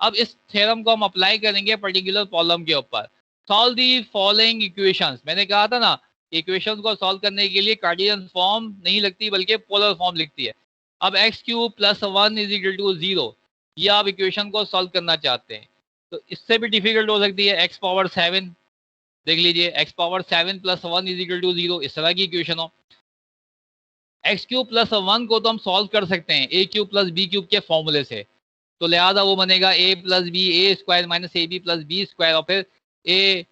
Speaker 1: अब इस थ्योरम को हम अप्लाई करेंगे पर्टिकुलर प्रॉब्लम के ऊपर। सॉल्व दी फॉलोइंग इक्वेशंस, मैंने कहा था ना इक्वेशंस को सॉल्व करने के लिए कार्टेशियन फॉर्म नहीं लगती बल्कि पोलर फॉर्म लिखती है। अब x³ + 1 = 0, ये आप इक्वेशन को सॉल्व करना चाहते हैं, तो इससे भी डिफिकल्ट हो सकती है, x⁻7 देख लीजिए, x⁻7 + 1 = 0, इस तरह की इक्वेशन हो। x³ + 1 को तो हम सॉल्व कर सकते हैं a³ + b³ के फॉर्मूले से, तो लिहाजा वो बनेगा a plus b a square minus a b plus b square, और फिर a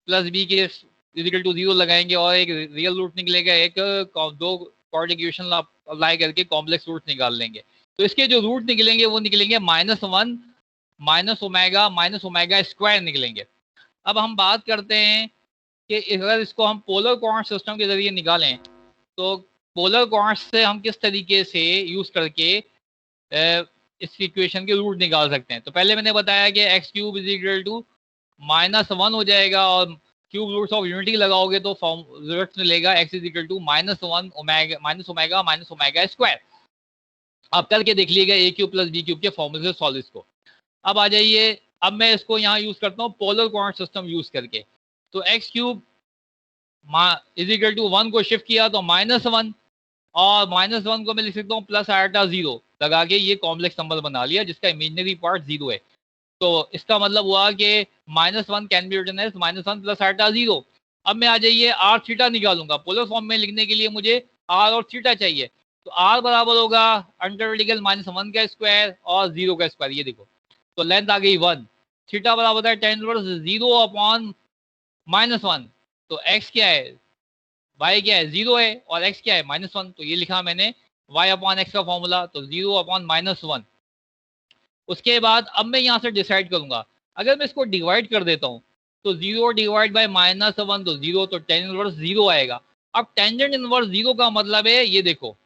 Speaker 1: प्लस बी के इक्वल टू 0 लगाएंगे और एक रियल रूट निकलेगा, एक दो क्वाड्रेटिक इक्वेशन अप्लाई करके कॉम्प्लेक्स रूट निकाल लेंगे। तो इसके जो रूट निकलेंगे वो निकलेंगे -1 माइनस ओमेगा स्क्वायर निकलेंगे। अब हम बात करते हैं कि अगर इसको हम पोलर कोऑर्डिनेट सिस्टम के जरिए निकालें तो पोलर कोऑर्डिनेट से हम किस तरीके से यूज करके इस इक्वेशन के रूट निकाल सकते हैं। तो पहले मैंने बताया कि x cube is equal to -1 हो जाएगा, और क्यूब रूट्स ऑफ यूनिटी लगाओगे तो रिजल्ट मिलेगा x is equal to minus omega square. आप करके देख लीजिएगा a cube plus b cube के फॉर्मूले से सॉल्व इसको। अब आ जाइए, अब मैं इसको यहाँ यूज करता हूँ पोलर कोऑर्डिनेट सिस्टम यूज करके। तो x cube is equal to 1 को शिफ्ट किया तो -1, और -1 को मैं लिख सकता हूँ प्लस आयोटा 0 लगा के ये कॉम्प्लेक्स नंबर बना लिया जिसका इमेजिनरी पार्ट 0 है। तो इसका मतलब हुआ कि -1 can be written as -1 plus iota 0। अब मैं आ जाइए आर थीटा निकालूंगा। पोलर फॉर्म में लिखने के लिए मुझे आर और थीटा चाहिए। तो आर बराबर होगा अंडर -1 का स्क्वायर और 0 का स्क्वायर, ये देखो। तो लेंथ आ गई 1। थीटा बराबर है tan इनवर्स 0 अपॉन -1। तो x क्या है, y क्या है 0 है, और x क्या है -1। तो ये लिखा मैंने y अपॉन एक्स का फॉर्मूला, तो 0 अपॉन -1। उसके बाद अब मैं यहाँ से डिसाइड करूंगा, अगर मैं इसको डिवाइड कर देता हूँ तो 0 डिवाइड बाय -1 तो 0, तो tan इनवर्स 0 आएगा। अब टेंजेंट इनवर्स 0 का मतलब है, ये देखो,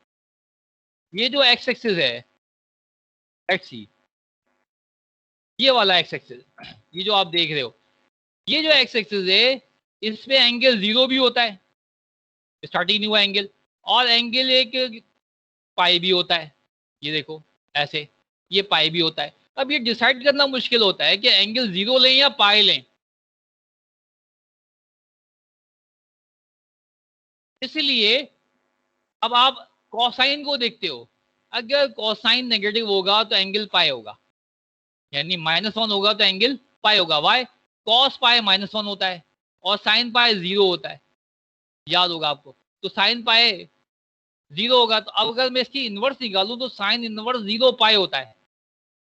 Speaker 1: ये जो x एक्सिस है, लेट्स सी, ये वाला x एक्सिस, ये जो आप देख रहे हो, ये जो x एक्सिस है इस पे एंगल 0 भी होता है, स्टार्टिंग नहीं हुआ एंगल, और एंगल एक पाई भी होता है, ये देखो ऐसे, ये पाई भी होता है। अब ये डिसाइड करना मुश्किल होता है कि एंगल 0 लें या पाई लें, इसलिए अब आप कोसाइन को देखते हो, अगर कोसाइन नेगेटिव होगा तो एंगल पाई होगा, यानी -1 होगा तो एंगल पाई होगा। वाई, कॉस पाई -1 होता है और साइन पाई 0 होता है, याद होगा आपको। तो साइन पाई 0 होगा, तो अब अगर मैं इसकी इनवर्स निकालूं तो साइन इनवर्स 0 पाई होता है,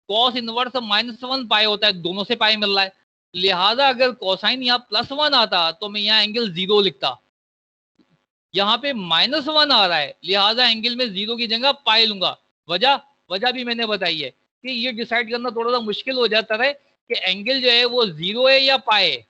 Speaker 1: कॉस इनवर्स -1 पाई होता है, दोनों से पाई मिल रहा है। लिहाजा अगर कोसाइन यहाँ +1 आता तो मैं यहाँ एंगल 0 लिखता, यहाँ पे -1 आ रहा है, लिहाजा एंगल में 0 की जगह पाई लूंगा। वजह भी मैंने बताई है कि ये डिसाइड करना थोड़ा सा मुश्किल हो जाता है कि एंगल जो है वो 0 है या पाई है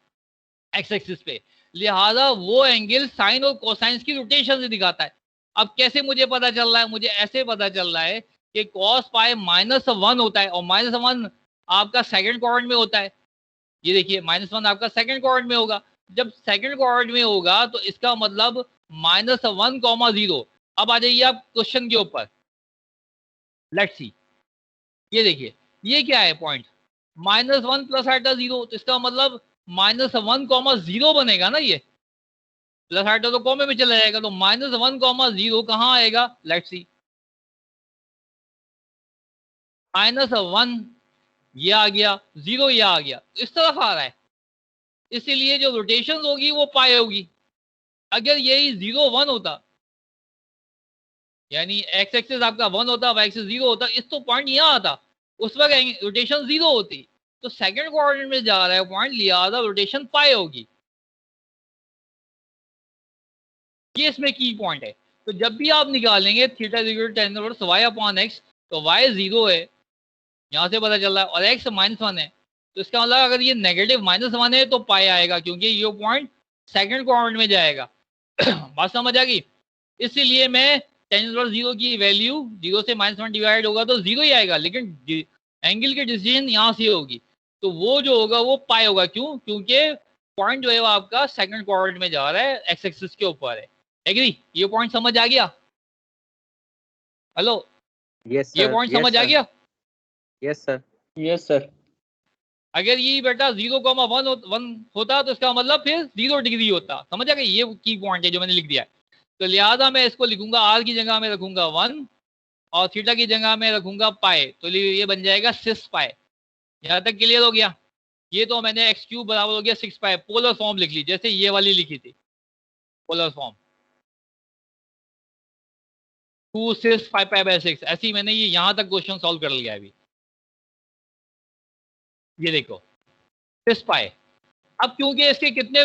Speaker 1: एक्स एक्सिस पे, लिहाजा वो एंगल साइन और कोसाइन की रोटेशन से दिखाता है। अब कैसे मुझे पता चल रहा है, मुझे ऐसे पता चल रहा है कि कॉस पाई -1 होता है, और -1 आपका सेकंड क्वाड्रेंट में होता है। ये देखिए -1 आपका सेकंड क्वाड्रेंट में होगा, जब सेकंड क्वाड्रेंट में होगा तो इसका मतलब -1, 0। अब आ जाइए आप क्वेश्चन के ऊपर, लेट्स सी, ये देखिए ये क्या है पॉइंट, -1 प्लस आइटा 0, तो इसका मतलब -1, 0 बनेगा ना, ये प्लस आइटा तो कॉमे में चला जाएगा, तो -1, 0 कहाँ आएगा, लेट्स सी, -1 ये आ गया, 0 ये आ गया, तो इस तरफ आ रहा है, इसीलिए जो रोटेशन होगी वो पाई होगी। अगर यही 0 1 होता, यानी एक्स एक्सिस आपका 1 होता, वाई एक्सिस 0 होता, इस तो पॉइंट यहाँ आता, उस वक्त रोटेशन 0 होती। तो सेकंड क्वाड्रेंट में जा रहा है पॉइंट, लिहाजा रोटेशन पाई होगी, ये इसमें की पॉइंट है। तो जब भी आप निकालेंगे theta tan inverse y upon x, तो y 0 है, यहाँ से पता चल रहा है, और x -1 है, तो इसका मतलब अगर ये नेगेटिव -1 है तो पाई आएगा, क्योंकि ये पॉइंट सेकंड क्वाड्रेंट में जाएगा। बात समझ आ गई। इसीलिए मैं tan इनवर्स 0 की वैल्यू 0 से -1 डिवाइड होगा तो 0 ही आएगा, लेकिन एंगल की डिसीजन यहाँ से होगी, तो वो जो होगा वो पाई होगा। क्यों? क्योंकि पॉइंट जो है वो आपका सेकंड क्वाड्रेंट में जा रहा है, एक्स एक्सिस के ऊपर है। एग्री? ये पॉइंट समझ आ गया? हेलो,
Speaker 4: यस
Speaker 1: ये
Speaker 4: सर,
Speaker 1: पॉइंट
Speaker 4: यस
Speaker 1: समझ आ
Speaker 4: सर,
Speaker 1: गया?
Speaker 4: Yes sir,
Speaker 3: yes sir.
Speaker 1: अगर ये बेटा 0,1 होता तो इसका मतलब फिर 0 डिग्री होता। समझ आ गया? ये की पॉइंट है जो मैंने लिख दिया है। तो लिहाजा मैं इसको लिखूंगा, आर की जगह में रखूंगा 1 और थीटा की जगह में रखूंगा पाई, तो ये बन जाएगा 6 पाई। यहाँ तक क्लियर हो गया? ये तो मैंने एक्स क्यूब बराबर हो गया 6 पाई, पोलर फॉर्म लिख ली, जैसे ये वाली लिखी थी पोलर फॉर्म 2 6 5 पाई बाय 6, ऐसी मैंने ये यहाँ तक क्वेश्चन सॉल्व कर लिया अभी। ये देखो सिस पाई। अब क्योंकि इसके कितने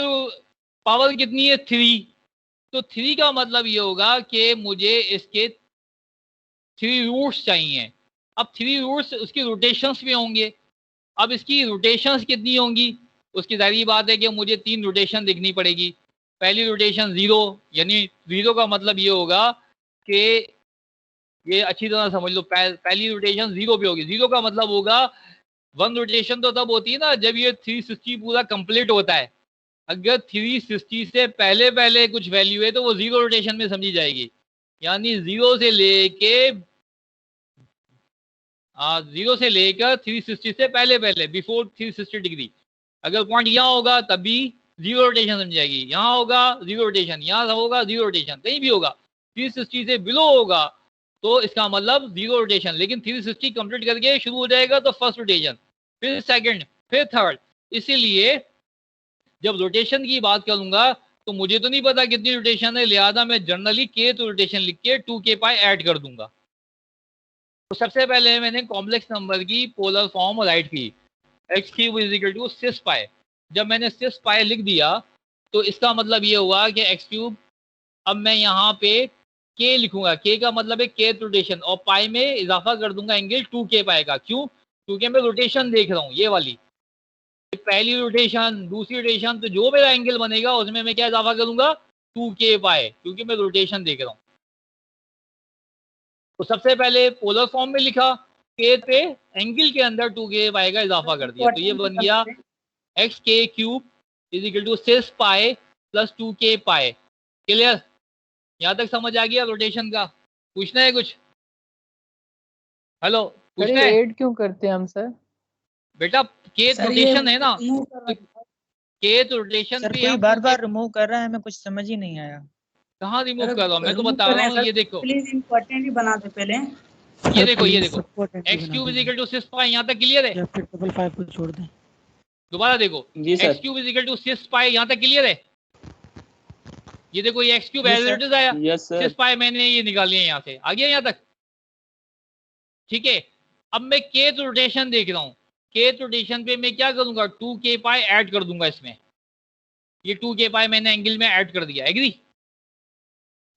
Speaker 1: पावर कितनी है 3, तो 3 का मतलब ये होगा कि मुझे इसके 3 रूट्स चाहिए। अब 3 रूट्स उसकी रोटेशंस भी होंगे। अब इसकी रोटेशंस कितनी होंगी, उसकी जाहिर बात है कि मुझे 3 रोटेशन देखनी पड़ेगी। पहली रोटेशन 0, यानी 0 का मतलब ये होगा कि ये अच्छी तरह समझ लो, पहली रोटेशन 0 पे होगी। 0 का मतलब होगा 1 रोटेशन तो तब होती है ना जब ये 360 पूरा कंप्लीट होता है। अगर 360 से पहले पहले कुछ वैल्यू है तो वो 0 रोटेशन में समझी जाएगी, यानी 0 से लेके 360 से पहले पहले, बिफोर 360 डिग्री। अगर पॉइंट यहाँ होगा तब भी 0 रोटेशन समझ जाएगी, यहाँ होगा 0 रोटेशन, यहाँ होगा 0 रोटेशन, कहीं भी होगा। 360 से बिलो होगा तो इसका मतलब 0 रोटेशन, लेकिन 360 कंप्लीट करके शुरू हो जाएगा तो फर्स्ट रोटेशन, फिर सेकंड, फिर थर्ड। इसीलिए जब रोटेशन की बात करूंगा तो मुझे तो नहीं पता कितनी रोटेशन है, लिहाजा मैं जनरली k तो रोटेशन लिख के 2k पाई ऐड कर दूंगा। तो सबसे पहले मैंने कॉम्प्लेक्स नंबर की पोलर फॉर्म राइट की, x cube is equal to cis pi. जब मैंने सिस पाई लिख दिया तो इसका मतलब ये हुआ कि एक्स क्यूब, अब मैं यहाँ पे k लिखूंगा, k का मतलब है k रोटेशन, और पाई में इजाफा कर दूंगा एंगल 2k पाई का। क्यों? क्योंकि मैं रोटेशन देख रहा हूँ, ये वाली पहली रोटेशन, दूसरी रोटेशन, तो जो मेरा एंगल बनेगा उसमें मैं क्या इजाफा करूंगा 2k पाई, क्योंकि मैं रोटेशन देख रहा हूँ। तो सबसे पहले पोलर फॉर्म में लिखा, k पे एंगल के अंदर 2k पाई का इजाफा कर दिया, तो ये बन गया एक्स के cube is equal to cis pi plus 2k pi. Clear? यहाँ तक समझ आ गया रोटेशन का? पूछना है कुछ? हेलो, पूछना है?
Speaker 2: ऐड क्यों करते हैं हम सर?
Speaker 1: बेटा केत रोटेशन है ना, तो केत रोटेशन
Speaker 5: सर
Speaker 1: पे
Speaker 5: कोई
Speaker 1: हम
Speaker 5: बार बार रिमूव कर रहा है, हमें कुछ समझ ही नहीं आया।
Speaker 1: कहाँ रिमूव कर रहा हूँ, मैं तो बता रहा हूँ। ये देखो,
Speaker 6: प्लीज इम्पोर्टेंट ही बना दे पहले।
Speaker 1: ये देखो, ये देखो x cube is equal to 6 pi, यहाँ तक क्लियर है?
Speaker 5: या फिर 5 को छोड़ दें।
Speaker 1: दोबारा देखो,
Speaker 3: जी sir.
Speaker 1: X cube is equal to 6 pi, यहाँ तक क्लियर है? ये देखो ये एक्स क्यूब
Speaker 5: Yes,
Speaker 1: एज
Speaker 5: sir.
Speaker 1: इट इज आया,
Speaker 3: यस सर।
Speaker 1: 6 पाई मैंने ये निकाल लिया यहाँ से, आ गया यहाँ तक? ठीक है। अब मैं केथ रोटेशन देख रहा हूँ, केथ रोटेशन पे मैं क्या करूंगा 2k पाई ऐड कर दूंगा इसमें। ये 2k पाई मैंने एंगल में ऐड कर दिया, एग्री?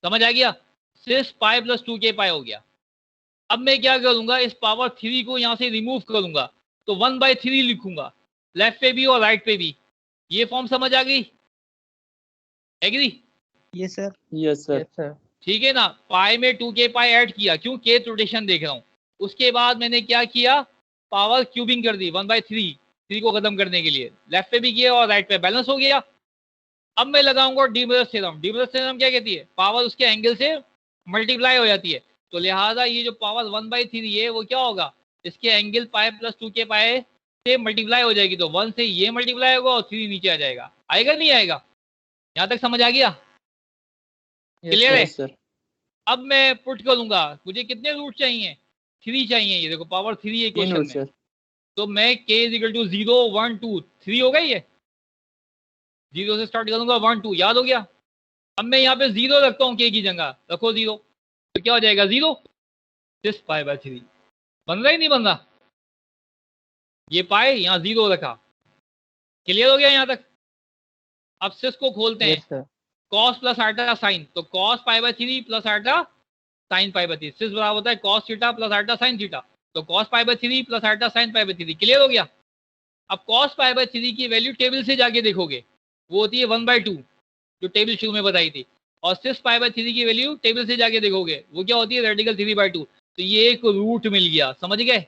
Speaker 1: समझ आ गया? 6 पाई प्लस 2k पाई हो गया। अब मैं क्या करूंगा, इस पावर 3 को यहाँ से रिमूव करूंगा, तो 1/3 लिखूंगा, लेफ्ट पे भी और राइट पे भी। ये फॉर्म समझ आ गई? एग्री?
Speaker 5: ये sir.
Speaker 3: Yes sir.
Speaker 2: Yes sir.
Speaker 1: ठीक है ना? पाई में 2k पाई ऐड किया, क्यों? केथ रोटेशन देख रहा हूँ। उसके बाद मैंने क्या किया, पावर क्यूबिंग कर दी 1/3, 3 को खत्म करने के लिए, लेफ्ट पे भी किया और राइट पे, बैलेंस हो गया। अब मैं लगाऊंगा डीमोलस थ्योरम। डीमोलस थ्योरम क्या कहती है? पावर उसके एंगल से मल्टीप्लाई हो जाती है, तो लिहाजा ये जो पावर 1/3 है वो क्या होगा, इसके एंगल पाई प्लस 2k पाई से मल्टीप्लाई हो जाएगी, तो 1 से ये मल्टीप्लाई होगा और 3 नीचे आ जाएगा। आएगा नहीं आएगा? यहाँ तक समझ आ गया? क्लियर है?
Speaker 3: Yes sir.
Speaker 1: अब मैं पुट करूंगा, मुझे कितने रूट चाहिए? 3 चाहिए। ये देखो पावर 3 है
Speaker 3: 3
Speaker 1: क्वेश्चन
Speaker 3: रूट
Speaker 1: में,
Speaker 3: सर।
Speaker 1: तो मैं k इज इक्वल टू 0 1 2 3 हो गई है, 0 से स्टार्ट करूंगा 1 2, याद हो गया? अब मैं यहाँ पे 0 रखता हूँ, k की जगह रखो 0, तो क्या हो जाएगा 0 6 पाई/3। बन रहा ही नहीं बन रहा? ये पाए यहाँ 0 रखा, क्लियर हो गया यहाँ तक? अब 6 को खोलते हैं,
Speaker 2: yes sir.
Speaker 1: Cos plus iota sine, तो कॉस पाई/3 प्लस आल्टा साइन पाई/3, 6 बराबर होता है cos theta plus iota sine theta, तो कॉस पाई/3 प्लस आल्टा साइन पाई/3। क्लियर हो गया? अब कॉस पाई/3 की वैल्यू टेबल से जाके देखोगे, वो होती है 1/2 जो टेबल शुरू में बताई थी, और 6 पाई/3 की वैल्यू टेबल से जाके देखोगे वो क्या होती है, रेडिकल 3/2। तो ये एक रूट मिल गया, समझ गए?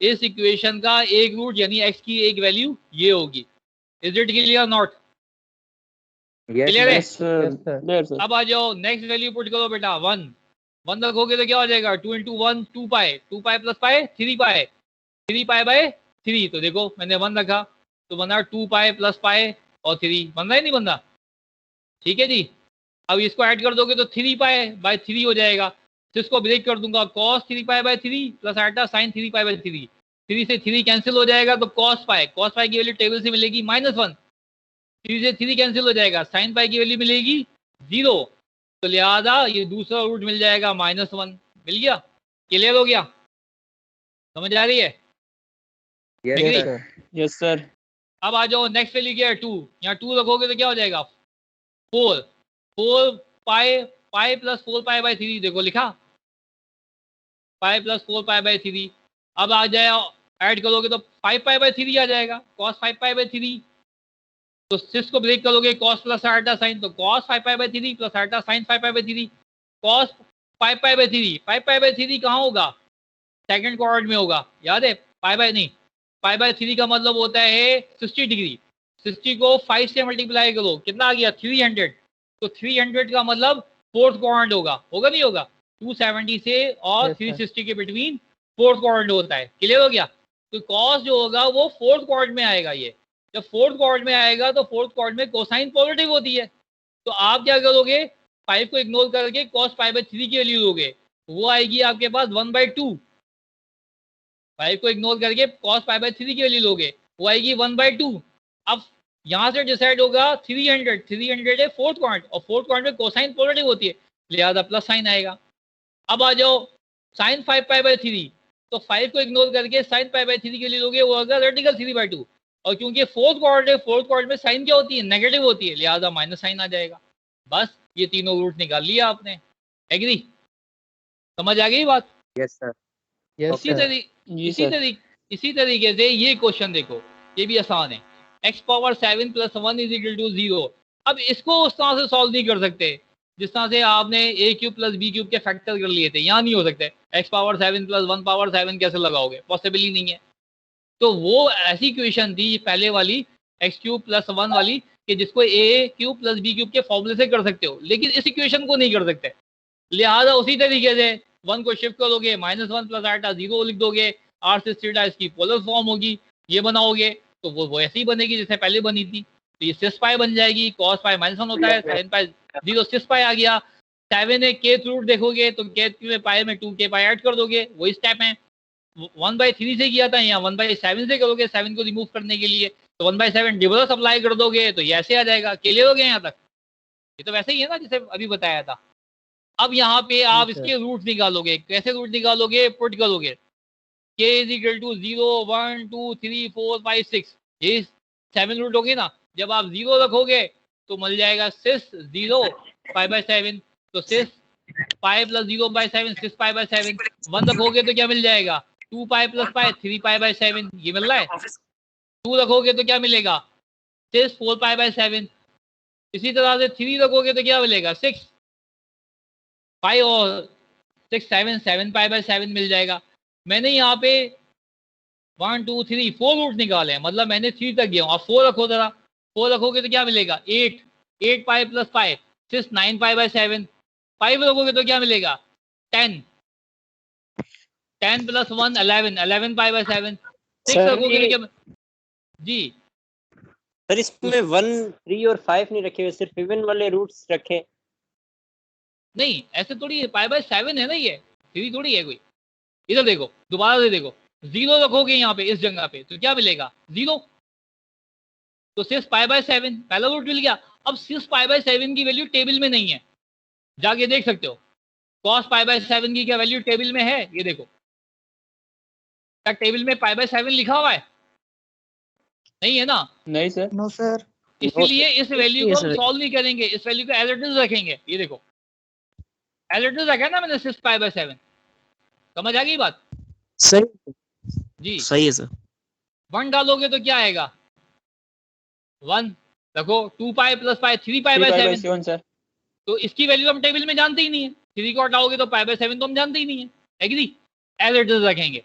Speaker 1: इस इक्वेशन का एक रूट यानी x की एक वैल्यू ये होगी। Is it clear not?
Speaker 4: Yes,
Speaker 1: clear है?
Speaker 3: Yes sir.
Speaker 2: Yes, sir.
Speaker 3: There sir.
Speaker 1: अब आ जाओ नेक्स्ट वैल्यू पुट करो बेटा, 1 रखोगे तो क्या हो जाएगा 2 × 1 2 पाई, 2 पाई प्लस पाई 3 पाई, 3 पाई/3, तो देखो मैंने 1 रखा तो बना 2 पाई प्लस पाई और 3, बन रहा है नहीं बन रहा? ठीक है जी। अब इसको ऐड कर दोगे तो 3 पाई/3 हो जाएगा, तो इसको ब्रेक कर दूंगा, cos 3 पाई/3 प्लस आल्टा साइन 3 पाई/3, 3 से 3 कैंसिल हो जाएगा, तो cos पाई की वैल्यू टेबल से मिलेगी -1, 3 से 3 कैंसिल हो जाएगा, साइन पाई की वैल्यू मिलेगी 0, तो लिहाजा ये दूसरा रूट मिल जाएगा -1, मिल गया? क्लियर हो गया? समझ आ रही है?
Speaker 4: yes,
Speaker 1: Agree?
Speaker 2: Yes
Speaker 4: sir.
Speaker 2: Sir.
Speaker 3: Yes sir.
Speaker 1: अब आ जाओ नेक्स्ट वैल्यू क्या है 2, यहाँ 2 रखोगे तो क्या हो जाएगा 4, 4 पाई, पाई प्लस 4 पाई बाई 3, देखो लिखा पाई प्लस 4 पाई बाई 3। अब आ जाए ऐड करोगे तो 5 पाई बाई 3 आ जाएगा, कॉस 5 पाई बाई 3। तो 6 को ब्रेक करोगे कॉस प्लस आल्टा साइन, तो cos 5 pi by 3 plus iota sine 5 pi by 3, cos 5 pi by 3। 5 pi by 3 कहाँ होगा, सेकंड क्वाड्रेंट में होगा, याद है। पाई बाई नहीं, पाई बाई 3 का मतलब होता है 60 डिग्री। 60 को 5 से मल्टीप्लाई करो, कितना आ गया 300। तो 300 का मतलब फोर्थ क्वाड्रेंट होगा नहीं होगा, 270 से और
Speaker 2: Yes, sir.
Speaker 1: 360 के बिटवीन फोर्थ क्वाड्रेंट होता है। क्लियर हो गया। तो कॉस जो होगा वो फोर्थ क्वाड्रेंट में आएगा। ये जब फोर्थ क्वाड्रेंट में आएगा तो फोर्थ क्वाड्रेंट में कोसाइन पॉजिटिव होती है। तो आप क्या करोगे, 5 को इग्नोर करके कॉस पाई बाई 3 की वैल्यू लोगे, वो आएगी आपके पास 1/2। 5 को इग्नोर करके कॉस पाई बाई 3 की वैल्यू लोगे, वो आएगी 1/2। अब यहाँ से डिसाइड होगा 300 है फोर्थ क्वाड्रेंट, और फोर्थ क्वाड्रेंट में कोसाइन पॉजिटिव होती है, लिहाजा प्लस साइन आएगा। अब आ जाओ साइन 5 पाई बाई 3, तो 5 को इग्नोर करके साइन पाई बाई 3 के लिए लोगे, वो होगा रेडिकल 3/2। और क्योंकि फोर्थ क्वाड्रेंट है, फोर्थ क्वाड्रेंट में साइन क्या होती है, नेगेटिव होती है, लिहाजा माइनस साइन आ जाएगा। बस ये तीनों रूट निकाल लिया आपने। एग्री, समझ आ गई बात।
Speaker 4: Yes sir.
Speaker 2: Yes,
Speaker 1: इसी
Speaker 2: sir.
Speaker 3: जी सर।
Speaker 1: इसी तरीके से ये क्वेश्चन देखो, ये भी आसान है। x power 7 + 1 = 0। अब इसको उस तरह से सॉल्व नहीं कर सकते जिस तरह से आपने a³ + b³ के फैक्टर कर लिए थे, यहाँ नहीं हो सकते। x पावर 7 + 1 पावर 7 कैसे लगाओगे, पॉसिबल ही नहीं है। तो वो ऐसी इक्वेशन थी पहले वाली x³ + 1 वाली, कि जिसको a³ + b³ के फॉर्मूले से कर सकते हो, लेकिन इस इक्वेशन को नहीं कर सकते। लिहाजा उसी तरीके से 1 को शिफ्ट करोगे, -1 + आल्टा 0 लिख दोगे, r से थीटा इसकी पोलर फॉर्म होगी, ये बनाओगे तो वो ऐसी ही बनेगी जैसे पहले बनी थी। तो ये सिस पाई बन जाएगी, cos पाई -1 होता है, sin पाई 0, सिस पाई आ गया। 7 है kth रूट देखोगे तो kth में पाई में 2k पाई ऐड कर दोगे, वही स्टेप है। 1/3 से किया था, यहाँ 1/7 से करोगे 7 को रिमूव करने के लिए, तो 1/7 डिवोर्स अप्लाई कर दोगे तो ये ऐसे आ जाएगा। क्लियर हो गया यहाँ तक। ये तो वैसे ही है ना जैसे अभी बताया था। अब यहाँ पे आप
Speaker 2: Yes, sir.
Speaker 1: इसके रूट निकालोगे, कैसे रूट निकालोगे, पुट करोगे k = 0 1 2 3 4 5 6, ये 7 रूट होंगे ना। जब आप 0 रखोगे तो मिल जाएगा सिस 0 π/7, तो सिस पाई + 0/7 सिस π/7। 1 रखोगे तो क्या मिल जाएगा 2 पाई + पाई 3 π/7, ये मिल रहा है। 2 रखोगे तो क्या मिलेगा सिस 4 π/7। इसी तरह से 3 रखोगे तो क्या मिलेगा 6 5 और 6 7 π/7 मिल जाएगा। मैंने यहाँ पे 1 2 3 4 रूट निकाले हैं, मतलब मैंने 3 तक गया हूँ। आप 4 रखो जरा, 4 रखोगे तो क्या मिलेगा 8 पाई + पाई 6 9 π/7। 5 रखोगे तो क्या मिलेगा 10 + 1 11 π/7। 6
Speaker 7: सर
Speaker 1: रखोगे तो
Speaker 7: ये
Speaker 1: क्या जी
Speaker 7: सर इसमें 1 3 और 5 नहीं रखे हुए, सिर्फ इवन वाले रूट्स रखे।
Speaker 1: नहीं, ऐसे थोड़ी है, π/7 है ना, ये 3 थोड़ी है कोई। इधर देखो, दोबारा से देखो, 0 रखोगे यहाँ पे इस जगह पे तो क्या मिलेगा 0, तो 6 π/7 पहला रूट मिल गया। अब 6 π/7 की वैल्यू टेबल में नहीं है, जाके देख सकते हो। cos π/7 की क्या वैल्यू टेबल में है, ये देखो, क्या टेबल में π/7 लिखा हुआ है, नहीं है ना।
Speaker 3: नहीं सर।
Speaker 5: No sir.
Speaker 1: इसलिए इस वैल्यू को हम
Speaker 7: सर
Speaker 1: सॉल्व नहीं करेंगे, इस वैल्यू को एज इट इज रखेंगे। ये देखो एज इट इज रखा ना मैंने 6 π/7, समझ आ गई बात
Speaker 7: सही
Speaker 1: जी।
Speaker 7: सही है सर।
Speaker 1: 1 डालोगे तो क्या आएगा 1 रखो, 2 पाई + पाई 3
Speaker 3: 3 पाई बाई
Speaker 1: π/7,
Speaker 3: 7 सर।
Speaker 1: तो इसकी वैल्यू हम टेबल में जानते ही नहीं है। 3 को हटाओगे तो π/7 तो हम जानते ही नहीं है। एग्री, एज इट इज रखेंगे।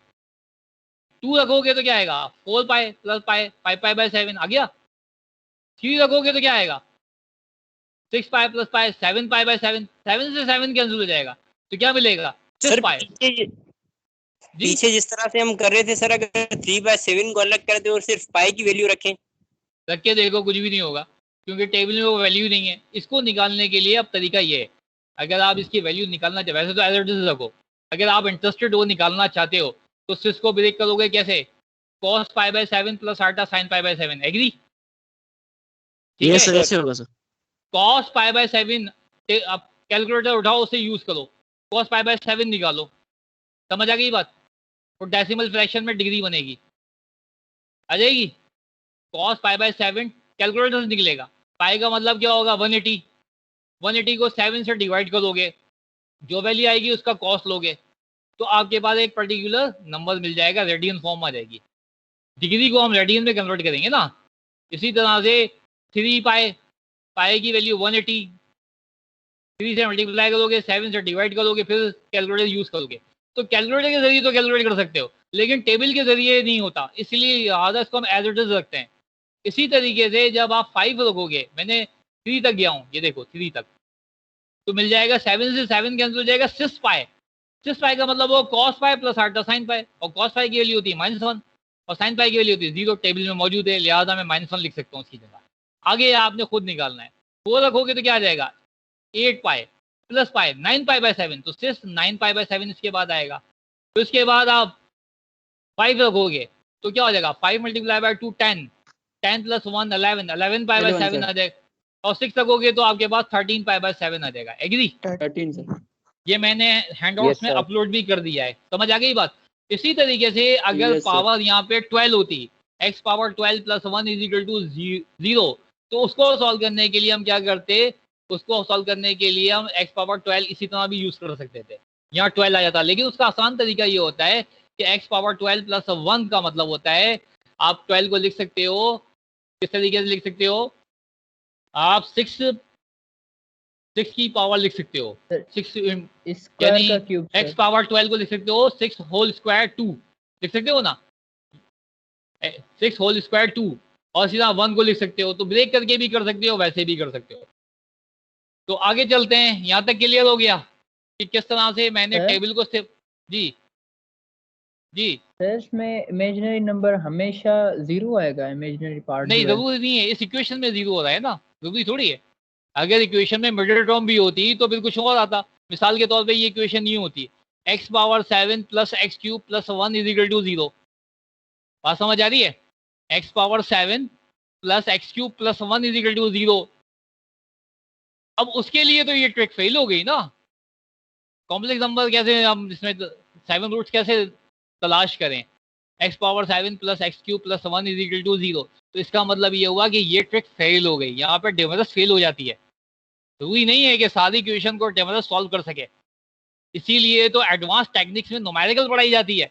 Speaker 1: 2 रखोगे तो क्या आएगा 4 पाई + पाई 5 π/7 आ गया। 3 रखोगे तो क्या आएगा 6 पाई + पाई 7 π/7, 7 से 7 कैंसिल हो जाएगा तो क्या मिलेगा 6
Speaker 7: सर
Speaker 1: पाई जी।
Speaker 7: पीछे जिस तरह से हम कर रहे थे सर, अगर 3/7 को अलग कर दे और सिर्फ पाई की वैल्यू रखें।
Speaker 1: रख के देखो कुछ भी नहीं होगा, क्योंकि टेबल में वो वैल्यू नहीं है। इसको निकालने के लिए अब तरीका ये है, अगर आप इसकी वैल्यू निकालना चाहते, वैसे तो एज इट इज रखो, अगर आप इंटरेस्टेड हो निकालना चाहते हो तो सिस को ब्रेक करोगे कैसे, cos π/7 + आल्टा sin π/7। एग्री, ठीक
Speaker 7: यस सर,
Speaker 1: है।
Speaker 7: ऐसे होगा सर।
Speaker 1: cos π/7 आप कैलकुलेटर उठाओ, उसे यूज करो, cos π/7 निकालो, समझ आ गई बात। और डेसिमल फ्रैक्शन में डिग्री बनेगी। आ जाएगी। कॉस पाई बाय 7 कैलकुलेटर से निकलेगा। पाई का मतलब क्या होगा 180, 180 को 7 से डिवाइड करोगे, जो वैल्यू आएगी उसका कॉस लोगे, तो आपके पास एक पर्टिकुलर नंबर मिल जाएगा, रेडियन फॉर्म आ जाएगी। डिग्री को हम रेडियन में कन्वर्ट करेंगे ना। इसी तरह से 3 पाई, पाई की वैल्यू 180, 3 से मल्टीप्लाई करोगे, 7 से डिवाइड करोगे, फिर कैलकुलेटर यूज करोगे। तो कैलकुलेटर के जरिए तो कैलकुलेट कर सकते हो, लेकिन टेबल के जरिए नहीं होता, इसलिए आधा इसको हम एज इट इज रखते हैं। इसी तरीके से जब आप 5 रखोगे, मैंने 3 तक गया हूँ, ये देखो 3 तक, तो मिल जाएगा 7 से 7 कैंसिल हो जाएगा 6 पाई। 6 पाई का मतलब वो cos pi plus iota sine pi, और कॉस पाई की वैल्यू होती है -1 और साइन पाई की वैल्यू होती है 0। टेबल में मौजूद है, लिहाजा मैं -1 लिख सकता हूँ उसकी जगह। आगे आपने खुद निकालना है। 4 रखोगे तो क्या आ जाएगा 8 pi plus pi 9 pi by 7, तो 6 9 पाई बाय 7 इसके बाद आएगा। तो इसके बाद आप 5 रखोगे तो क्या हो जाएगा 5 multiply by 2 10, 10 plus 1 11, 11 pi by 7 आ जाएगा। और 6 रखोगे तो आपके पास 13 पाई बाय 7 आ जाएगा। एग्री?
Speaker 3: 13 सर।
Speaker 1: ये मैंने हैंडआउट्स में अपलोड भी कर दिया है, समझ आ गई बात। इसी तरीके से अगर पावर यहाँ पे 12 होती, x power 12 plus 1 is equal to 0, तो उसको सॉल्व करने के लिए हम क्या करते, उसको सॉल्व करने के लिए हम x पावर 12 इसी तरह भी यूज कर सकते थे, यहाँ 12 आ जाता। लेकिन उसका आसान तरीका ये होता है कि x पावर 12 प्लस 1 का मतलब होता है, आप 12 को लिख सकते हो किस तरीके से लिख सकते हो, आप 6 की पावर लिख सकते हो, 6 यानी x पावर 12 को लिख सकते हो 6 होल स्क्वायर 2 लिख सकते हो ना, 6 होल स्क्वायर 2, और सीधा 1 को लिख सकते हो। तो ब्रेक करके भी कर सकते हो, वैसे भी कर सकते हो। तो आगे चलते हैं, यहाँ तक क्लियर हो गया कि किस तरह से मैंने टेबल को सिर्फ जी जी
Speaker 2: में इमेजिनरी नंबर हमेशा 0 आएगा, इमेजिनरी पार्ट
Speaker 1: नहीं, जरूरी नहीं है। इस इक्वेशन में 0 हो रहा है ना, जरूरी थोड़ी है। अगर इक्वेशन में मिडिल टर्म भी होती तो फिर कुछ और आता। मिसाल के तौर पे ये इक्वेशन नहीं होती, x power 7 plus x cube plus 1 is equal to 0। बात समझ आ रही है? x power 7 plus x cube plus 1 is equal to 0। अब उसके लिए तो ये ट्रिक फेल हो गई ना। कॉम्प्लेक्स नंबर कैसे हम इसमें 7 रूट्स कैसे तलाश करें, x power 7 plus x cube plus 1 is equal to 0। तो इसका मतलब ये हुआ कि ये ट्रिक फेल हो गई, यहाँ पे डेमरस फेल हो जाती है। जरूरी नहीं है कि सारी इक्वेशन को डेमरस सॉल्व कर सके, इसीलिए तो एडवांस टेक्निक्स में न्यूमेरिकल पढ़ाई जाती है।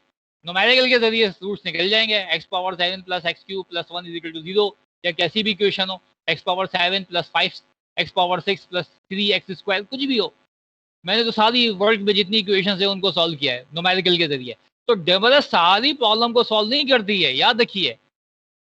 Speaker 1: न्यूमेरिकल के जरिए रूट्स निकल जाएंगे, x power 7 plus x cube plus 1 is equal to 0, या कैसी भी इक्वेशन हो, x power 7 plus 5 x power 6 plus 3x square, कुछ भी हो। मैंने तो सारी वर्ल्ड में जितनी इक्वेशन है उनको सॉल्व किया है न्यूमेरिकल के जरिए। तो डेमरस सारी प्रॉब्लम को सॉल्व नहीं करती है, याद रखिए।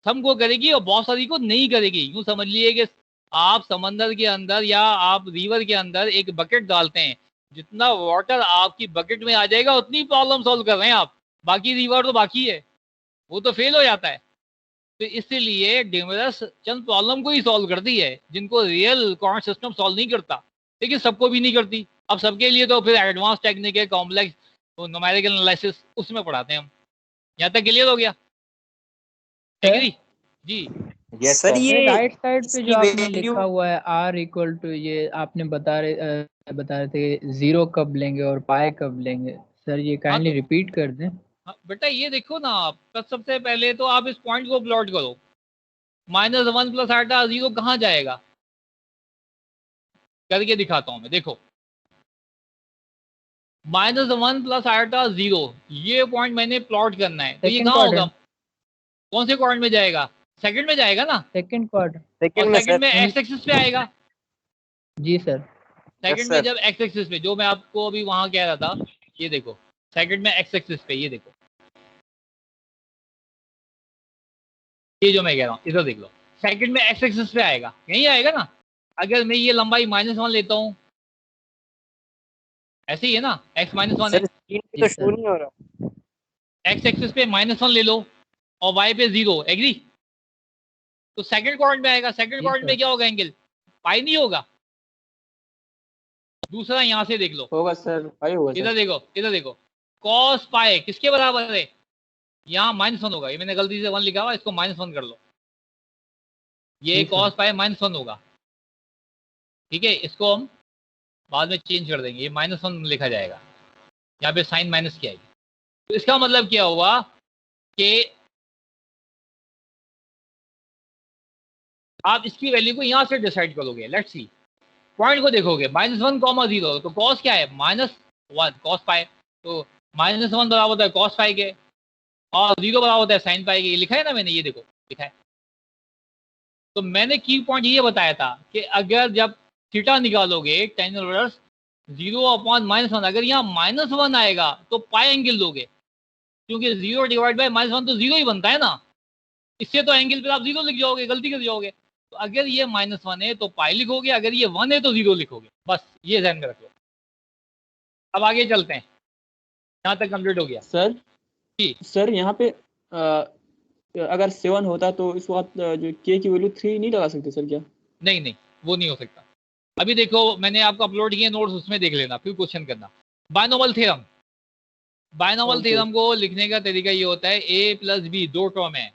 Speaker 1: सम को करेगी और बहुत सारी को नहीं करेगी। यूं समझ लिए कि आप समंदर के अंदर या आप रिवर के अंदर एक बकेट डालते हैं, जितना वाटर आपकी बकेट में आ जाएगा उतनी प्रॉब्लम सॉल्व कर रहे हैं आप, बाकी रिवर तो बाकी है, वो तो फेल हो जाता है। तो इसलिए डेमरस चंद प्रॉब्लम को ही सॉल्व करती है जिनको रियल कोऑर्डिनेट सिस्टम सॉल्व नहीं करता, लेकिन सबको भी नहीं करती। अब सबके लिए तो फिर एडवांस टेक्निक है, कॉम्प्लेक्स न्यूमेरिकल एनालिसिस, उसमें पढ़ाते हैं हम। यहाँ तक क्लियर हो गया? एग्री? जी
Speaker 4: यस
Speaker 7: सर, ये
Speaker 2: राइट साइड पे जो आपने
Speaker 7: value-
Speaker 2: लिखा हुआ है r इक्वल टू, ये आपने बता रहे थे 0 कब लेंगे और पाई कब लेंगे, सर ये काइंडली रिपीट कर दें।
Speaker 1: बेटा ये देखो ना, आप सबसे पहले तो आप इस पॉइंट को प्लॉट करो, -1 प्लस आटा 0 कहाँ जाएगा, करके दिखाता हूं मैं। देखो -1 प्लस आटा 0, ये पॉइंट मैंने प्लॉट करना है, तो ये कहाँ होगा, कौन से क्वाड्रेंट में जाएगा, सेकंड में जाएगा ना,
Speaker 2: सेकंड क्वाड्रेंट,
Speaker 1: सेकंड में x एक्सिस पे आएगा।
Speaker 2: जी सर।
Speaker 1: सेकंड में जब x एक्सिस पे, जो मैं आपको अभी वहां कह रहा था, ये देखो सेकंड में x एक्सिस पे, ये देखो ये जो मैं कह रहा हूँ इधर देख लो, सेकंड में x एक्सिस पे आएगा, यही आएगा ना। अगर मैं ये लंबाई -1 लेता हूँ, ऐसे ही है ना, x -1 है,
Speaker 7: तो शो नहीं हो रहा।
Speaker 1: x एक्सिस पे -1 ले लो और y पे 0, एग्री? तो सेकंड क्वाड्रेंट में आएगा। सेकंड क्वाड्रेंट में क्या होगा, एंगल पाई नहीं होगा। दूसरा यहाँ से देख लो,
Speaker 3: होगा सर, पाई होगा
Speaker 1: इधर
Speaker 3: सर।
Speaker 1: देखो, इधर देखो, cos पाई किसके बराबर है, यहाँ -1 होगा। ये मैंने गलती से 1 लिखा हुआ, इसको -1 कर लो, ये cos पाई -1 होगा, ठीक है। इसको हम बाद में चेंज कर देंगे, ये -1 लिखा जाएगा, यहाँ पे साइन माइनस की आएगी। तो इसका मतलब क्या हुआ कि आप इसकी वैल्यू को यहाँ से डिसाइड करोगे। लेट्स सी, पॉइंट को देखोगे -1, 0 तो कॉस क्या है -1 कॉस पाई, तो -1 बराबर होता है कॉस पाई के और 0 बराबर होता है साइन पाई के। ये लिखा है ना मैंने, ये देखो लिखा है। तो मैंने की पॉइंट ये बताया था कि अगर जब थीटा निकालोगे tan इनवर्स 0/-1, अगर यहाँ -1 आएगा तो पाई एंगल लोगे, क्योंकि 0 डिवाइड बाय -1 तो 0 ही बनता है ना। इससे तो एंगल पे आप 0 लिख जाओगे, गलती कर जाओगे। तो अगर ये -1 है तो पाई लिखोगे, अगर ये 1 है तो 0 लिखोगे। बस ये ध्यान में रख लो। अब आगे चलते हैं, यहाँ तक कंप्लीट हो गया
Speaker 3: सर
Speaker 1: जी।
Speaker 3: सर यहाँ पे अगर 7 होता तो इस वक्त जो के की वैल्यू 3 नहीं लगा सकते सर क्या?
Speaker 1: नहीं नहीं, वो नहीं हो सकता। अभी देखो मैंने आपको अपलोड किए नोट्स, उसमें देख लेना, फिर क्वेश्चन करना। बायनोमल थ्योरम, बायनोमल
Speaker 3: Okay.
Speaker 1: थ्योरम को लिखने का तरीका ये होता है a प्लस बी, 2 टर्म है,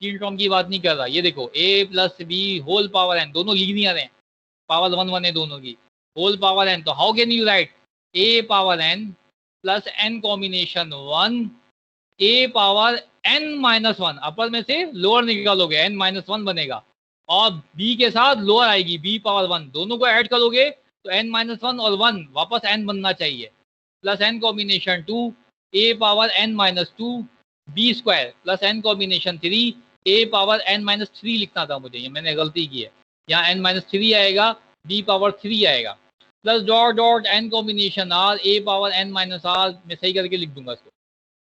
Speaker 1: 3 टर्म की बात नहीं कर रहा। ये देखो a plus b whole power n, दोनों लीनियर हैं, पावर 1 है दोनों की, होल पावर n। तो how can you write a power n plus n combination 1 a power n-1, upper में से लोअर निकालोगे n-1 बनेगा, और b के साथ लोअर आएगी b पावर 1, दोनों को ऐड करोगे तो n-1 और 1 वापस n बनना चाहिए, plus n combination 2 a power n-2 b square plus n combination 3 a power n-3 लिखना था मुझे, ये मैंने गलती की है, यहाँ n-3 आएगा, b पावर 3 आएगा, plus dot dot n combination r a power n-r, मैं सही करके लिख दूंगा इसको,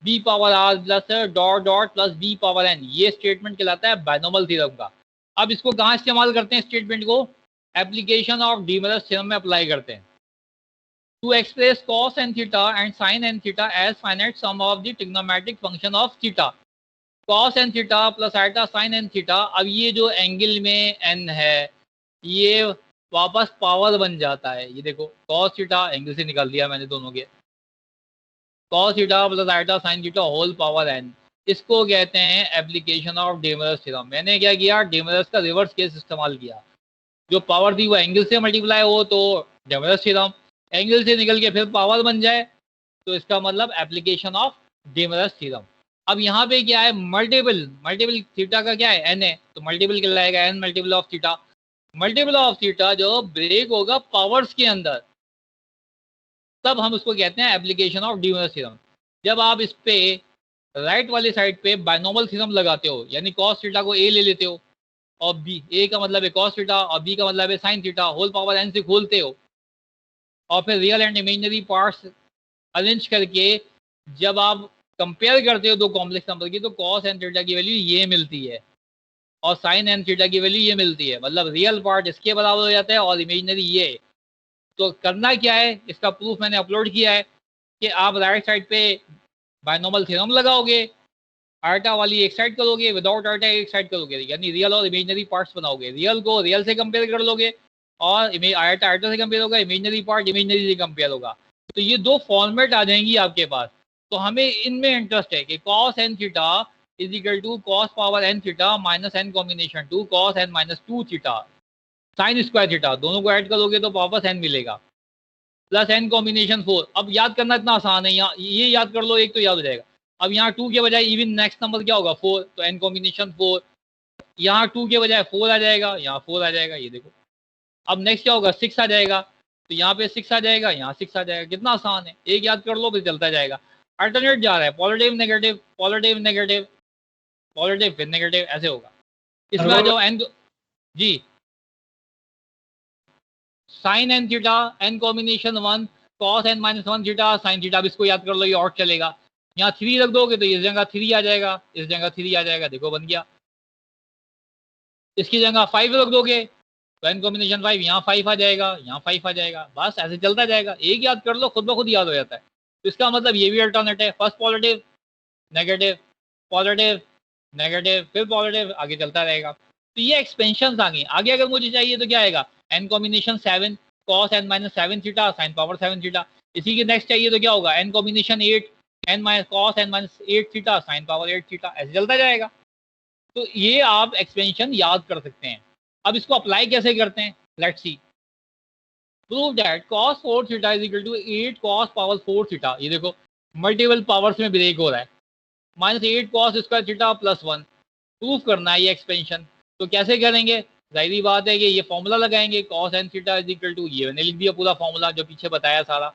Speaker 1: b power r plus dot dot plus b power n। ये स्टेटमेंट कहलाता है बायनोमल थ्योरम का। अब इसको कहाँ इस्तेमाल करते हैं स्टेटमेंट को? एप्लीकेशन ऑफ डीमरस थ्योरम में अप्लाई करते हैं। To express cos n theta and sin n theta as finite sum of the trigonometric function of theta, cos n theta plus iota sin n theta. अब ये जो angle में n है ये वापस पावर बन जाता है, ये देखो cos थीटा एंगल से निकाल दिया मैंने दोनों के, cos theta plus iota sin theta whole power n। इसको कहते हैं एप्लीकेशन ऑफ डेमरस थ्योरम। मैंने क्या किया, डेमरस का रिवर्स केस इस्तेमाल किया, जो पावर थी वो एंगल से मल्टीप्लाई हो तो डेमरस थ्योरम, एंगल से निकल के फिर पावर बन जाए तो इसका मतलब एप्लीकेशन ऑफ डेमरस थ्योरम। अब यहाँ पे क्या है, मल्टीपल थीटा का क्या है n है, तो मल्टीपल कहलाएगा n multiple of theta. Multiple of theta जो ब्रेक होगा पावर्स के अंदर, तब हम उसको कहते हैं एप्लीकेशन ऑफ डेमरस थ्योरम। जब आप इस पे राइट वाली साइड पे बायनोमल थ्योरम लगाते हो, यानी cos थीटा को a ले लेते हो और b, a का मतलब है cos थीटा और b का मतलब है sin theta, whole power n से खोलते हो और फिर real and imaginary parts arrange करके जब आप कंपेयर करते हो दो कॉम्प्लेक्स नंबर की, तो cos n थीटा की वैल्यू ये मिलती है और sin n थीटा की वैल्यू ये मिलती है, मतलब रियल पार्ट इसके बराबर हो जाता है और इमेजिनरी ये। तो करना क्या है, इसका प्रूफ मैंने अपलोड किया है कि आप राइट साइड पे बायनोमल थ्योरम लगाओगे, आइटा वाली एक साइड करोगे, विदाउट आइटा एक साइड करोगे, यानी रियल और इमेजिनरी पार्ट्स बनाओगे, रियल को रियल से कंपेयर कर लोगे और आइटा आइटा से कंपेयर होगा, इमेजिनरी पार्ट इमेजिनरी से कंपेयर होगा। तो ये दो फॉर्मेट आ जाएंगी आपके पास। तो हमें इनमें इंटरेस्ट है कि cos n theta is equal to cos power n theta minus n combination 2 cos n-2 theta sin square theta, दोनों को ऐड करोगे तो वापस n मिलेगा, प्लस n कॉम्बिनेशन 4। अब याद करना इतना आसान है, यहाँ ये याद कर लो, एक तो याद हो जाएगा। अब यहाँ 2 के बजाय इवन नेक्स्ट नंबर क्या होगा 4, तो n कॉम्बिनेशन 4, यहाँ 2 के बजाय 4 आ जाएगा, यहाँ 4 आ जाएगा, ये देखो। अब नेक्स्ट क्या होगा 6 आ जाएगा, तो यहाँ पे 6 आ जाएगा, यहाँ 6 आ जाएगा। कितना आसान है, एक याद कर लो फिर चलता जाएगा। अल्टरनेट जा रहा है, positive negative positive negative positive फिर नेगेटिव, ऐसे होगा। इसमें आ जाओ n जी, sine n theta n combination 1 cos n-1 theta sin theta. अब इसको याद कर लो, ये और चलेगा। यहाँ 3 रख दोगे तो इस जगह 3 आ जाएगा, इस जगह 3 आ जाएगा, देखो बन गया। इसकी जगह 5 रख दोगे तो n कॉम्बिनेशन 5, यहाँ 5 आ जाएगा, यहाँ 5 आ जाएगा, बस ऐसे चलता जाएगा। एक याद कर लो, खुद ब खुद याद हो जाता है। तो इसका मतलब ये भी अल्टरनेट है, first positive negative positive negative फिर पॉजिटिव, आगे चलता रहेगा। तो ये एक्सपेंशन आ गई। आगे अगर मुझे चाहिए तो क्या आएगा, n combination 7 cos n-7 theta sin power 7 theta. इसी के नेक्स्ट चाहिए तो क्या होगा, n combination 8 cos n-8 theta sin power 8 theta, ऐसे चलता जाएगा। तो ये आप एक्सपेंशन याद कर सकते हैं। अब इसको अप्लाई कैसे करते हैं, let's see. Prove that cos 4 theta is equal to 8 cos power 4 theta. ये देखो मल्टीपल पावर्स में ब्रेक हो रहा है, -8 cos square theta plus 1। Proof करना है ये एक्सपेंशन, तो कैसे करेंगे, जाहिर बात है कि ये फॉर्मूला लगाएंगे cos n theta is equal to, ये मैंने लिख दिया पूरा फॉर्मूला जो पीछे बताया सारा।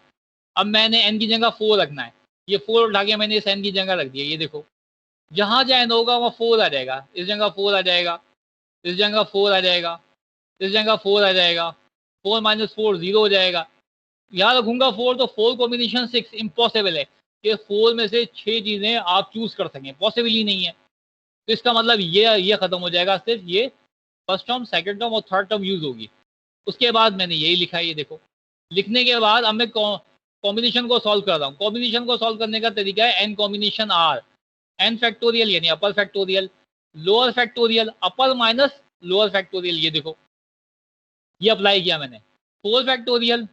Speaker 1: अब मैंने n की जगह 4 रखना है, ये 4 उठा के मैंने इस n की जगह रख दिया। ये देखो जहाँ जहाँ n होगा वहाँ 4 आ जाएगा, इस जगह 4 आ जाएगा, इस जगह 4 आ जाएगा, इस जगह 4 आ जाएगा, 4 माइनस 4 0 हो जाएगा। यहाँ रखूंगा 4 तो 4 कॉम्बिनेशन 6 इम्पॉसिबल है कि 4 में से 6 चीज़ें आप चूज कर सकें, पॉसिबल ही नहीं है। तो इसका मतलब ये खत्म हो जाएगा, सिर्फ ये फर्स्ट टर्म सेकंड टर्म और थर्ड टर्म यूज होगी। उसके बाद मैंने यही लिखा है, ये देखो। लिखने के बाद अब मैं कॉम्बिनेशन को सॉल्व कर रहा हूँ। कॉम्बिनेशन को सॉल्व करने का तरीका है n combination r, n factorial यानी upper factorial, lower factorial, upper minus lower factorial. ये देखो ये अप्लाई किया मैंने, 4 फैक्टोरियल,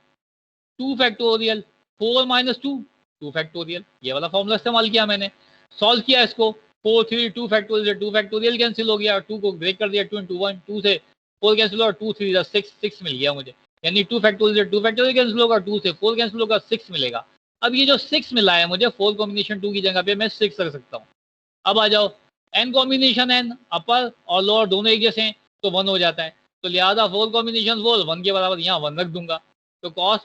Speaker 1: 2 फैक्टोरियल, 4 माइनस 2 2 फैक्टोरियल, ये वाला फॉर्मूला इस्तेमाल किया मैंने। सॉल्व किया इसको, 4 3 2 फैक्टोरियल, 2 फैक्टोरियल कैंसिल हो गया, 2 को ब्रेक कर दिया, 2 इंटू 1, 2 से 4 कैंसिल होगा, 2 3 6 मिल गया मुझे। यानी 2 फैक्टोरियल 2 फैक्टोरियल कैंसिल होगा, 2 से 4 कैंसिल होगा, 6 मिलेगा। अब ये जो 6 मिला है मुझे, 4 कॉम्बिनेशन 2 की जगह पे मैं 6 रख सकता हूँ। अब आ जाओ, n कॉम्बिनेशन n अपर और लोअर दोनों एक जैसे हैं तो 1 हो जाता है, तो लिहाजा 4 कॉम्बिनेशन 4 1 के बराबर यहाँ 1 रख दूंगा। तो cos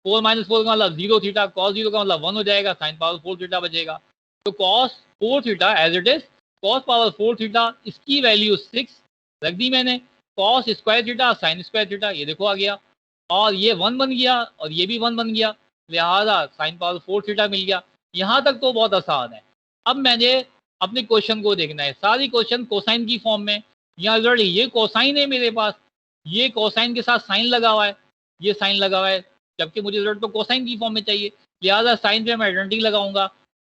Speaker 1: 4 माइनस 4 का मतलब 0 थीटा, cos 0 का मतलब 1 हो जाएगा, साइन पावर 4 थीटा बचेगा। तो cos 4 थीटा as it is, cos power 4 theta इसकी वैल्यू 6 रख दी मैंने, cos square theta sine square theta, ये देखो आ गया, और ये 1 बन गया और ये भी 1 बन गया, लिहाजा साइन पावर 4 थीटा मिल गया। यहाँ तक तो बहुत आसान है। अब मैंने अपने क्वेश्चन को देखना है, सारी क्वेश्चन कोसाइन की फॉर्म में। यहाँ रिजल्ट ये कोसाइन है मेरे पास, ये कोसाइन के साथ साइन लगा हुआ है, ये साइन लगा हुआ है, जबकि मुझे रिजल्ट तो कोसाइन की फॉर्म में चाहिए। लिहाजा साइन पे मैं आइडेंटिटी लगाऊंगा,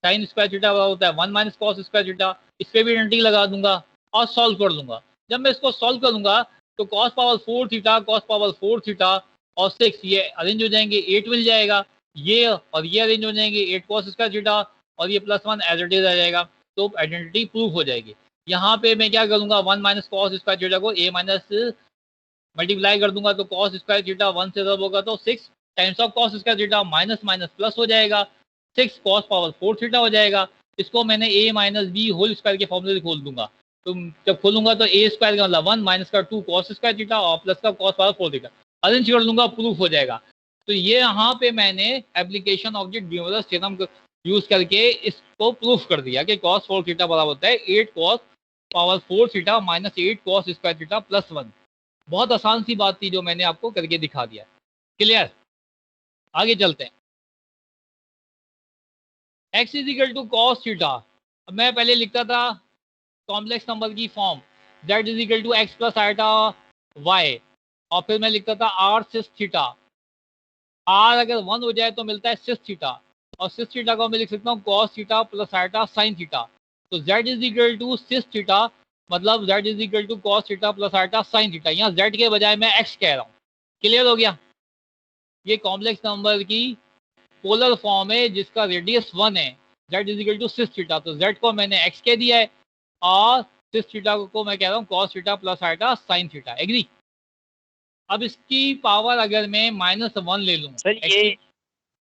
Speaker 1: साइन स्क्वायर थीटा होता है 1 माइनस कॉस स्क्वायर थीटा, इस पर भी आइडेंटिटी लगा दूंगा और सॉल्व कर दूंगा। जब मैं इसको सॉल्व करूंगा तो cos power 4 theta, cos power 4 theta और 6 ये अरेंज हो जाएंगे, 8 मिल जाएगा, ये और ये अरेंज हो जाएंगे, 8 कॉस स्क्वायर थीटा और ये +1 एज इट इज आ जाएगा, तो आइडेंटिटी प्रूफ हो जाएगी। यहाँ पे मैं क्या करूंगा, 1 माइनस कॉस स्क्वायर थीटा को a माइनस मल्टीप्लाई कर दूंगा, तो कॉस स्क्वायर थीटा 1 से रब होगा तो 6 times of cos square theta minus minus plus हो जाएगा, 6 कॉस पावर 4 थीटा हो जाएगा। इसको मैंने a minus b whole square के फॉर्मूले से खोल दूंगा, तो जब खोलूंगा तो a स्क्वायर का मतलब 1 माइनस का 2 कॉस स्क्वायर थीटा और प्लस का कॉस पावर 4 थीटा, अरेंज कर दूंगा, प्रूफ हो जाएगा। तो ये यहाँ पे मैंने एप्लीकेशन ऑब्जेक्ट ड्यूमरस थ्योरम यूज करके इसको प्रूफ कर दिया कि कॉस 4 थीटा बराबर होता है 8 cos power 4 theta minus 8 cos square theta plus 1। बहुत आसान सी बात थी जो मैंने आपको करके दिखा दिया। क्लियर, आगे चलते हैं। x is equal to cos theta, मैं पहले लिखता था कॉम्प्लेक्स नंबर की form, z is equal to x plus iota y, और फिर मैं लिखता था r सिस थीटा। r अगर 1 हो जाए तो मिलता है सिस थीटा, और सिस थीटा को मैं लिख सकता हूँ cos theta plus iota sine theta. तो z is equal to cis theta मतलब z is equal to cos theta plus iota sine theta, यहाँ z के बजाय मैं x कह रहा हूँ। क्लियर हो गया, ये कॉम्प्लेक्स नंबर की पोलर फॉर्म है जिसका रेडियस 1 है, z is equal to cis theta, तो z को मैंने x कह दिया है और सिस थीटा को मैं कह रहा हूँ cos theta plus iota sine theta. Agree. अब इसकी पावर अगर मैं -1 ले लूँ
Speaker 7: सर ये,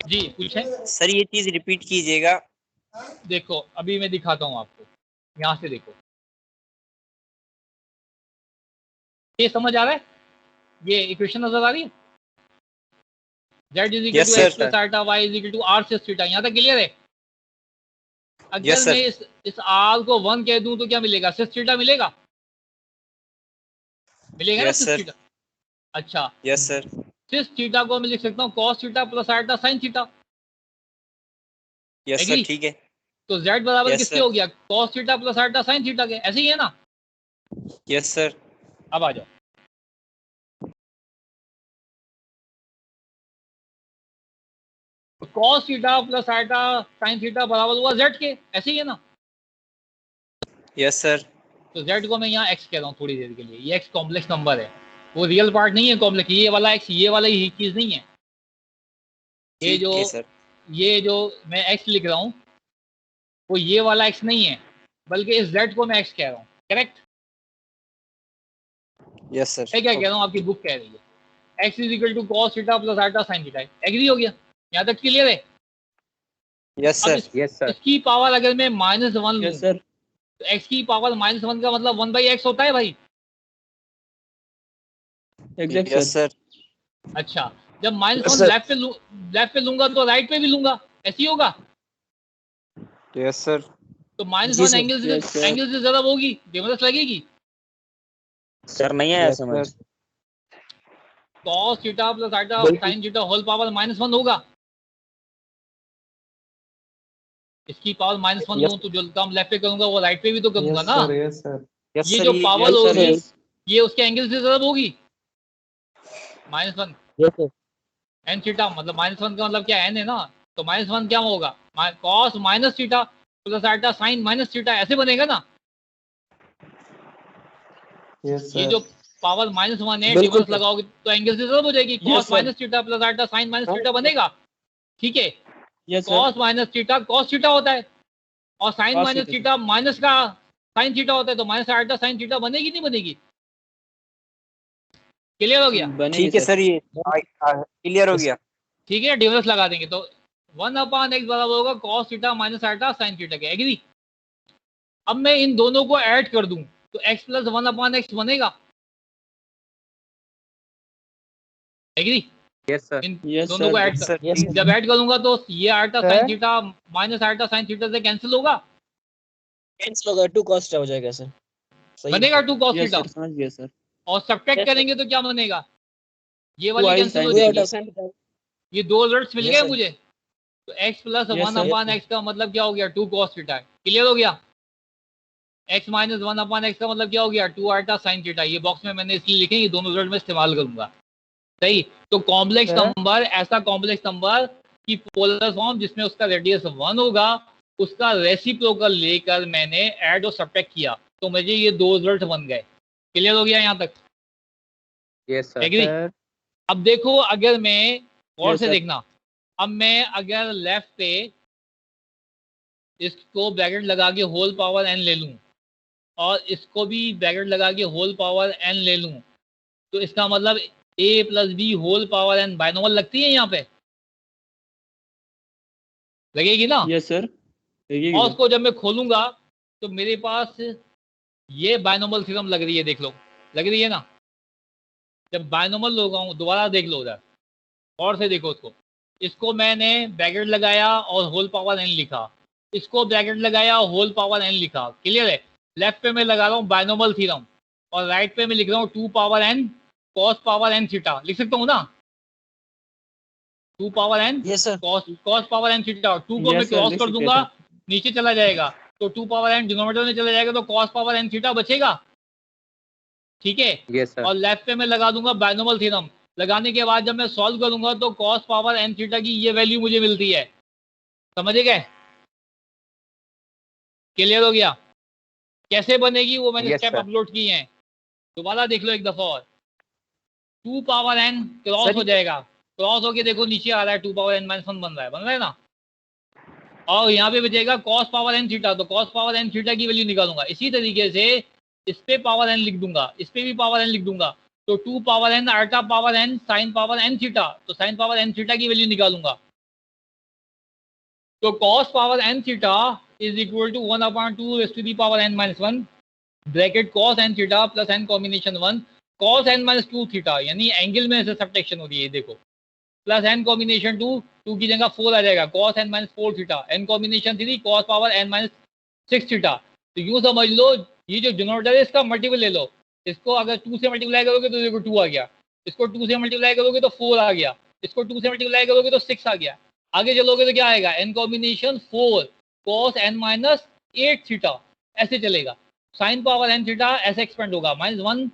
Speaker 1: जी पूछे
Speaker 7: सर ये चीज रिपीट कीजिएगा।
Speaker 1: देखो अभी मैं दिखाता हूँ आपको, यहाँ से देखो, ये समझ आ रहा है, ये इक्वेशन नजर आ रही है, z is equal
Speaker 7: Yes,
Speaker 1: to
Speaker 7: sir.
Speaker 1: X plus iota y is equal to r cis theta, यहाँ तक क्लियर है। अगर
Speaker 7: Yes, sir.
Speaker 1: मैं इस r को 1 कह दूं तो क्या मिलेगा, सिस थीटा मिलेगा, मिलेगा ना
Speaker 7: Yes,
Speaker 1: सिस
Speaker 7: sir.
Speaker 1: थीटा। अच्छा,
Speaker 7: यस सर।
Speaker 1: सिस थीटा को मैं लिख सकता हूँ cos theta plus iota sine theta.
Speaker 7: Yes sir,
Speaker 1: Agree?
Speaker 7: ठीक है।
Speaker 1: तो z बराबर
Speaker 7: Yes,
Speaker 1: किसके
Speaker 7: sir.
Speaker 1: हो गया, cos theta plus iota sine theta के, ऐसे ही है ना।
Speaker 7: Yes sir.
Speaker 1: अब आ जाओ, cos theta plus iota sine theta बराबर हुआ z के, ऐसे ही है ना।
Speaker 7: Yes sir.
Speaker 1: तो z को मैं यहाँ x कह रहा हूँ थोड़ी देर के लिए, ये x कॉम्प्लेक्स नंबर है, वो रियल पार्ट नहीं है कॉम्प्लेक्स, ये वाला x ये वाला ही चीज नहीं है। ये
Speaker 7: ठीक
Speaker 1: जो
Speaker 7: है सर।
Speaker 1: ये जो मैं x लिख रहा हूँ वो ये वाला x नहीं है, बल्कि इस z को मैं x कह रहा हूँ। Correct,
Speaker 7: yes sir.
Speaker 1: मैं क्या कह रहा हूँ, आपकी बुक कह रही है x is equal to cos theta plus iota sine theta. Agree हो गया, यहाँ तक क्लियर है।
Speaker 7: यस
Speaker 1: अब
Speaker 7: सर।
Speaker 4: Yes sir.
Speaker 1: इसकी पावर अगर मैं -1 लूँ
Speaker 3: यस सर।
Speaker 1: तो x की पावर -1 का मतलब 1/x होता है भाई।
Speaker 3: Exact
Speaker 7: yes
Speaker 3: sir.
Speaker 7: सर।
Speaker 1: अच्छा, जब minus
Speaker 7: Yes,
Speaker 1: one
Speaker 7: sir.
Speaker 1: Left पे लूंगा तो राइट पे भी लूंगा, ऐसे ही होगा।
Speaker 7: Yes sir.
Speaker 1: तो माइनस
Speaker 7: जी
Speaker 1: वन
Speaker 7: सर।
Speaker 1: एंगल
Speaker 3: Yes,
Speaker 1: से
Speaker 3: sir.
Speaker 1: एंगल से ज्यादा होगी, डिफरेंस लगेगी।
Speaker 7: सर नहीं आया समझ।
Speaker 1: cos थीटा प्लस आल्फा
Speaker 7: बिल्कुल।
Speaker 1: sin थीटा होल पावर -1 होगा। इसकी पावर -1
Speaker 7: Yes.
Speaker 1: दूं तो जो काम लेफ्ट पे करूंगा वो राइट पे भी तो करूंगा ना।
Speaker 7: यस
Speaker 1: ये
Speaker 7: सर।
Speaker 1: जो पावर
Speaker 3: Yes, sir.
Speaker 1: होगी
Speaker 3: Yes.
Speaker 1: ये उसके एंगल से ज्यादा होगी। -1
Speaker 7: यस सर।
Speaker 1: n थीटा मतलब -1 का मतलब क्या n है ना, तो -1 क्या होगा, cos minus theta plus alpha sin minus theta, ऐसे बनेगा ना। ये जो पावर -1 है,
Speaker 7: बिल्कुल
Speaker 1: डिफरेंस लगाओगे तो एंगल से ज्यादा हो जाएगी।
Speaker 3: Yes,
Speaker 1: cos
Speaker 3: sir.
Speaker 1: Minus theta plus alpha sin minus theta बनेगा, ठीक है।
Speaker 3: Yes, sir.
Speaker 1: cos minus theta cos theta होता है और sin
Speaker 3: Cos
Speaker 1: minus
Speaker 3: theta,
Speaker 1: theta minus का sin थीटा होता है, तो माइनस आल्फा sin थीटा बनेगी नहीं बनेगी। क्लियर हो गया?
Speaker 3: बनेगी
Speaker 7: ठीक है सर, ये क्लियर हो गया।
Speaker 1: ठीक है, डिफरेंस लगा देंगे तो 1/x बराबर होगा cos theta minus alpha sin theta के। एग्री? अब मैं इन दोनों को ऐड कर दूं तो x प्लस 1/x बनेगा। एग्री?
Speaker 7: Yes sir.
Speaker 1: इन
Speaker 3: Yes,
Speaker 1: दोनों
Speaker 3: sir.
Speaker 1: को ऐड
Speaker 7: Yes, sir.
Speaker 1: कर, जब ऐड करूंगा तो ये alpha
Speaker 2: Sir?
Speaker 1: sin theta minus alpha sin theta से कैंसिल होगा,
Speaker 8: कैंसिल होगा, 2 cos हो जाएगा सर। सही है।
Speaker 1: बनेगा 2 cos
Speaker 3: Yes,
Speaker 1: थीटा।
Speaker 3: sir. समझ गया सर।
Speaker 1: और सब्ट्रैक्ट
Speaker 8: Yes, sir.
Speaker 1: करेंगे तो क्या बनेगा, ये
Speaker 3: 2i
Speaker 1: वाली कैंसिल हो
Speaker 3: sin
Speaker 8: Two
Speaker 1: जाएगी।
Speaker 8: out of sin.
Speaker 1: ये दो रिजल्ट्स मिल
Speaker 8: Yes,
Speaker 1: गए
Speaker 8: sir.
Speaker 1: मुझे। तो x plus
Speaker 3: Yes, sir.
Speaker 1: 1/x का मतलब क्या हो गया, 2 cos थीटा। क्लियर हो गया? x माइनस 1/x का मतलब क्या हो गया, 2 आल्फा sin थीटा। ये बॉक्स में मैंने इसलिए लिखे, ये दोनों रिजल्ट में इस्तेमाल करूंगा। सही। तो कॉम्प्लेक्स
Speaker 2: Sir?
Speaker 1: नंबर, ऐसा कॉम्प्लेक्स नंबर की पोलर फॉर्म जिसमें उसका रेडियस 1 होगा, उसका रेसिप्रोकल लेकर मैंने ऐड और सब्ट्रैक्ट किया तो मुझे ये दो रिजल्ट बन गए। क्लियर हो गया यहाँ तक?
Speaker 7: Yes sir.
Speaker 1: एग्री?
Speaker 2: Sir?
Speaker 1: अब देखो, अगर मैं और
Speaker 3: Yes,
Speaker 1: से
Speaker 3: sir.
Speaker 1: देखना, अब मैं अगर लेफ्ट पे इसको ब्रैकेट लगा के होल पावर n ले लूं और इसको भी ब्रैकेट लगा के होल पावर n ले लूं, तो इसका मतलब a plus b whole power n binomial लगती है यहाँ पे, लगेगी ना।
Speaker 3: Yes, sir. लगेगी
Speaker 1: और
Speaker 3: सर।
Speaker 1: उसको जब मैं खोलूंगा तो मेरे पास ये बाइनोमल थ्योरम लग रही है, देख लो, लग रही है ना। जब बाइनोमल लगाऊं, दोबारा देख लो उधर, और से देखो उसको। इसको मैंने ब्रैकेट लगाया और होल पावर n लिखा, इसको ब्रैकेट लगाया और होल पावर n लिखा। क्लियर है? लेफ्ट पे मैं लगा रहा हूँ बाइनोमल थ्योरम और राइट पे मैं लिख रहा हूँ 2 power n cos power n theta. लिख सकता हूँ ना, 2 power n
Speaker 8: Yes, sir.
Speaker 1: cos power n theta. 2 को मैं
Speaker 3: Yes, sir.
Speaker 1: क्रॉस
Speaker 3: लिख
Speaker 1: कर
Speaker 3: सकते
Speaker 1: दूंगा,
Speaker 3: हैं सर।
Speaker 1: नीचे चला जाएगा तो 2 पावर n डिनोमिनेटर में चला जाएगा, तो cos पावर n थीटा बचेगा। ठीक है?
Speaker 7: Yes sir.
Speaker 1: और लेफ्ट पे मैं लगा दूंगा बाइनोमल थ्योरम। लगाने के बाद जब मैं सॉल्व करूंगा तो cos पावर n थीटा की ये वैल्यू मुझे मिलती है। समझ गए? क्लियर हो गया? कैसे बनेगी वो मैंने
Speaker 7: Yes,
Speaker 1: स्टेप
Speaker 7: sir.
Speaker 1: अपलोड किए हैं, दोबारा देख लो एक दफा और। 2 पावर n क्रॉस
Speaker 7: Sir,
Speaker 1: हो जाएगा, क्रॉस होके देखो नीचे आ रहा है 2 पावर n -1 बन रहा है ना। और यहाँ पे बचेगा cos पावर n थीटा, तो cos पावर n थीटा की वैल्यू निकालूंगा। इसी तरीके से इस पे पावर n लिख दूंगा, इस पे भी पावर n लिख दूंगा, तो 2 power n alpha power n sin power n theta, तो sin पावर n थीटा की वैल्यू निकालूंगा। तो cos power n theta is equal to 1/2 raised to the power n minus 1 bracket cos n theta plus n combination 1 cos n minus 2 theta, यानी angle में से subtraction हो रही है, देखो, प्लस n कॉम्बिनेशन 2 की जगह 4 आ जाएगा, cos n minus 4 theta, n combination 3 cos power n minus 6 theta. तो यूं समझ लो, ये जो डिनोमिनेटर है इसका मल्टीपल ले लो, इसको अगर 2 से मल्टीप्लाई करोगे तो देखो 2 आ गया, इसको 2 से मल्टीप्लाई करोगे तो 4 आ गया, इसको 2 से मल्टीप्लाई करोगे तो 6 आ गया। आगे चलोगे तो क्या आएगा, n combination 4 cos n minus 8 theta, ऐसे चलेगा। sin पावर n थीटा ऐसे एक्सपेंड होगा, -1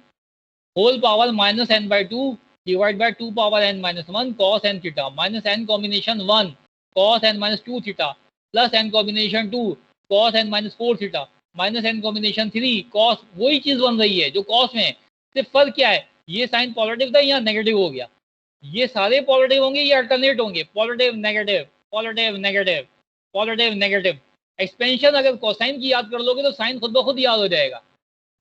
Speaker 1: whole power -n/2 divide by 2 power n -1 cos n theta minus n combination 1 cos n -2 theta plus n combination 2 cos n -4 theta minus n combination 3 cos, वही चीज बन रही है जो cos में, सिर्फ फर्क क्या है, ये साइन पॉजिटिव था, यहाँ नेगेटिव हो गया। ये सारे पॉजिटिव होंगे, ये अल्टरनेट होंगे, positive negative positive negative positive negative. Expansion अगर कोसाइन की याद कर लोगे तो साइन खुद ब खुद याद हो जाएगा,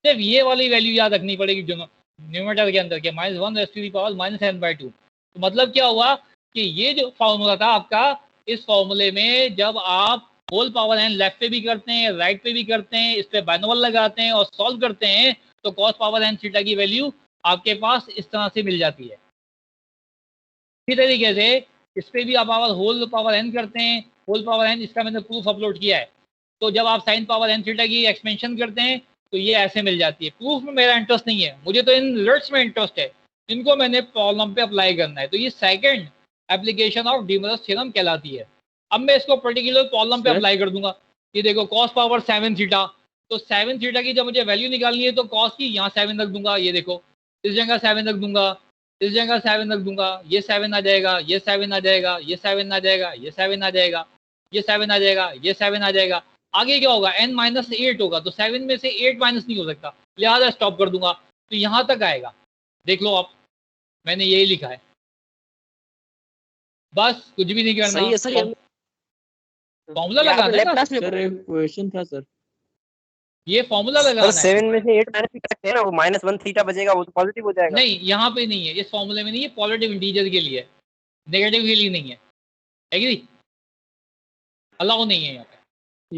Speaker 1: सिर्फ ये वाली वैल्यू याद रखनी पड़ेगी जो न्यूमरेटर के अंदर के -1 raised to the power -n/2। तो मतलब क्या हुआ कि ये जो फॉर्मूला था आपका, इस फॉर्मूले में जब आप होल पावर n लेफ्ट पे भी करते हैं राइट पे भी करते हैं, इस पे बाइनोमियल लगाते हैं और सॉल्व करते हैं, तो cos पावर n थीटा की वैल्यू आपके पास इस तरह से मिल जाती है। इसी तरीके से इस पर भी आप होल पावर n करते हैं, होल पावर n, इसका मैंने प्रूफ अपलोड किया है। तो जब आप साइन पावर n थीटा की एक्सपेंशन करते हैं तो ये ऐसे मिल जाती है। प्रूफ में मेरा इंटरेस्ट नहीं है, मुझे तो इन रिजल्ट्स में इंटरेस्ट है, इनको मैंने प्रॉब्लम पे अप्लाई करना है। तो ये सेकंड एप्लीकेशन ऑफ डीमोलस थ्योरम कहलाती है। अब मैं इसको पर्टिकुलर प्रॉब्लम पे अप्लाई कर दूंगा। ये देखो कॉस पावर 7 थीटा, तो 7 थीटा की जब मुझे वैल्यू निकालनी है तो कॉस की यहाँ 7 रख दूंगा, ये देखो इस जगह 7 रख दूंगा, इस जगह 7 रख दूंगा, ये 7 आ जाएगा, ये 7 आ जाएगा, ये 7 आ जाएगा, ये 7 आ जाएगा, ये 7 आ जाएगा, ये 7 आ जाएगा। आगे क्या होगा, n-8 होगा, तो 7 में से 8 माइनस नहीं हो सकता, लिहाजा स्टॉप कर दूंगा। तो यहाँ तक आएगा, देख लो आप, मैंने यही लिखा है, बस कुछ भी नहीं करना।
Speaker 8: सही है सर।
Speaker 1: फॉर्मूला लगाना है ना
Speaker 3: सर एक क्वेश्चन था सर।
Speaker 1: ये फॉर्मूला
Speaker 7: सर
Speaker 1: लगाना है।
Speaker 7: 7 में से 8 माइनस कर सकते हैं ना, वो -1 थीटा बचेगा, वो तो पॉजिटिव हो जाएगा।
Speaker 1: नहीं, यहाँ पे नहीं है, इस फॉर्मूले में नहीं है, पॉजिटिव इंटीजर के लिए, नेगेटिव के लिए नहीं है, एग्री, अलाउ नहीं है यहाँ पे।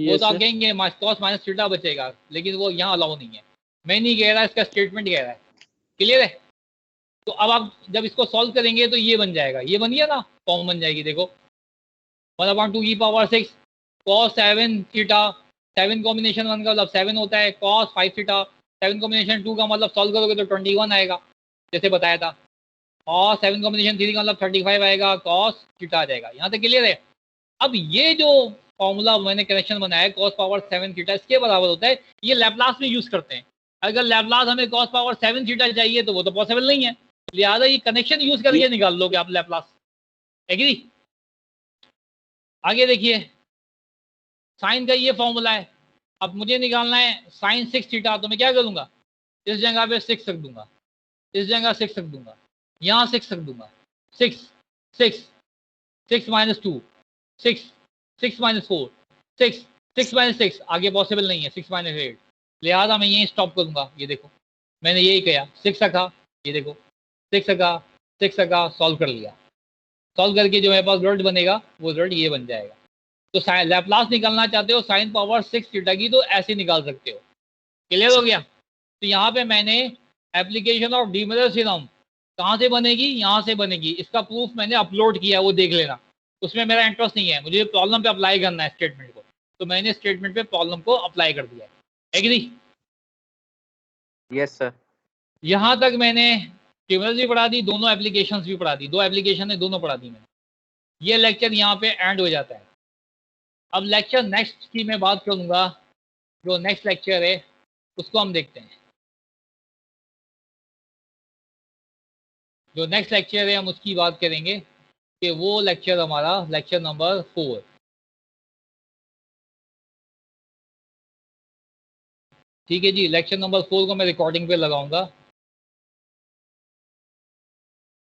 Speaker 1: वो तो आप कहेंगे कॉस माइनस थीटा बचेगा, लेकिन वो यहाँ अलाउ नहीं है। मैं नहीं कह रहा, इसका स्टेटमेंट कह रहा है, क्लियर है। तो अब आप जब इसको सॉल्व करेंगे तो ये बन जाएगा, ये बन गया ना, फॉर्म बन जाएगी, देखो 1/2 की पावर 6 कॉस 7 थीटा, 7 कॉम्बिनेशन 1 का मतलब 7 होता है, कॉस 5 थीटा, 7 कॉम्बिनेशन 2 का मतलब सॉल्व करोगे तो 21 आएगा जैसे बताया था, और 7 कॉम्बिनेशन 3 का मतलब 35 आएगा, कॉस थीटा आ जाएगा। यहाँ तक क्लियर है। अब ये जो फॉर्मूला मैंने कनेक्शन बनाया है कॉस पावर 7 थीटा, इसके बराबर होता है, ये लैपलास में यूज करते हैं। अगर लैपलास हमें कॉस पावर 7 थीटा चाहिए तो वो तो पॉसिबल नहीं है, लिहाजा ये कनेक्शन यूज करके निकाल लोगे आप लैपलास, एग्री। आगे देखिए, साइन का ये फॉर्मूला है, अब मुझे निकालना है साइन 6 थीटा, तो मैं क्या करूंगा, इस जगह पे 6 रख दूंगा, इस जगह 6 रख दूंगा, यहाँ 6 रख दूंगा, 6 6 6 माइनस 2 6 6 माइनस 4 6 6 माइनस 6, आगे पॉसिबल नहीं है 6 माइनस 8, लिहाजा मैं यहीं स्टॉप करूंगा। ये देखो मैंने यही किया, 6 रखा, ये देखो 6 रखा, 6 रखा, सॉल्व कर लिया। सॉल्व करके जो मेरे पास रिजल्ट बनेगा वो रिजल्ट ये बन जाएगा। तो लैपलास निकालना चाहते हो साइन पावर 6 थीटा की, तो ऐसे निकाल सकते हो, क्लियर हो गया। तो यहाँ पे मैंने एप्लीकेशन ऑफ डीमोलस थ्योरम कहाँ से बनेगी, यहाँ से बनेगी, इसका प्रूफ मैंने अपलोड किया, वो देख लेना। उसमें मेरा इंटरेस्ट नहीं है, मुझे प्रॉब्लम पे अप्लाई करना है स्टेटमेंट को, तो मैंने स्टेटमेंट पे प्रॉब्लम को अप्लाई कर दिया है, एग्री।
Speaker 4: Yes sir.
Speaker 1: यहाँ तक मैंने टेबल्स भी पढ़ा दी, दोनों एप्लीकेशंस भी पढ़ा दी, 2 एप्लीकेशन है, दोनों पढ़ा दी मैंने। ये लेक्चर यहाँ पे एंड हो जाता है। अब लेक्चर नेक्स्ट की मैं बात करूँगा, जो नेक्स्ट लेक्चर है उसको हम देखते हैं। जो नेक्स्ट लेक्चर है हम उसकी बात करेंगे कि वो लेक्चर हमारा लेक्चर नंबर 4। ठीक है जी, लेक्चर नंबर 4 को मैं रिकॉर्डिंग पे लगाऊंगा।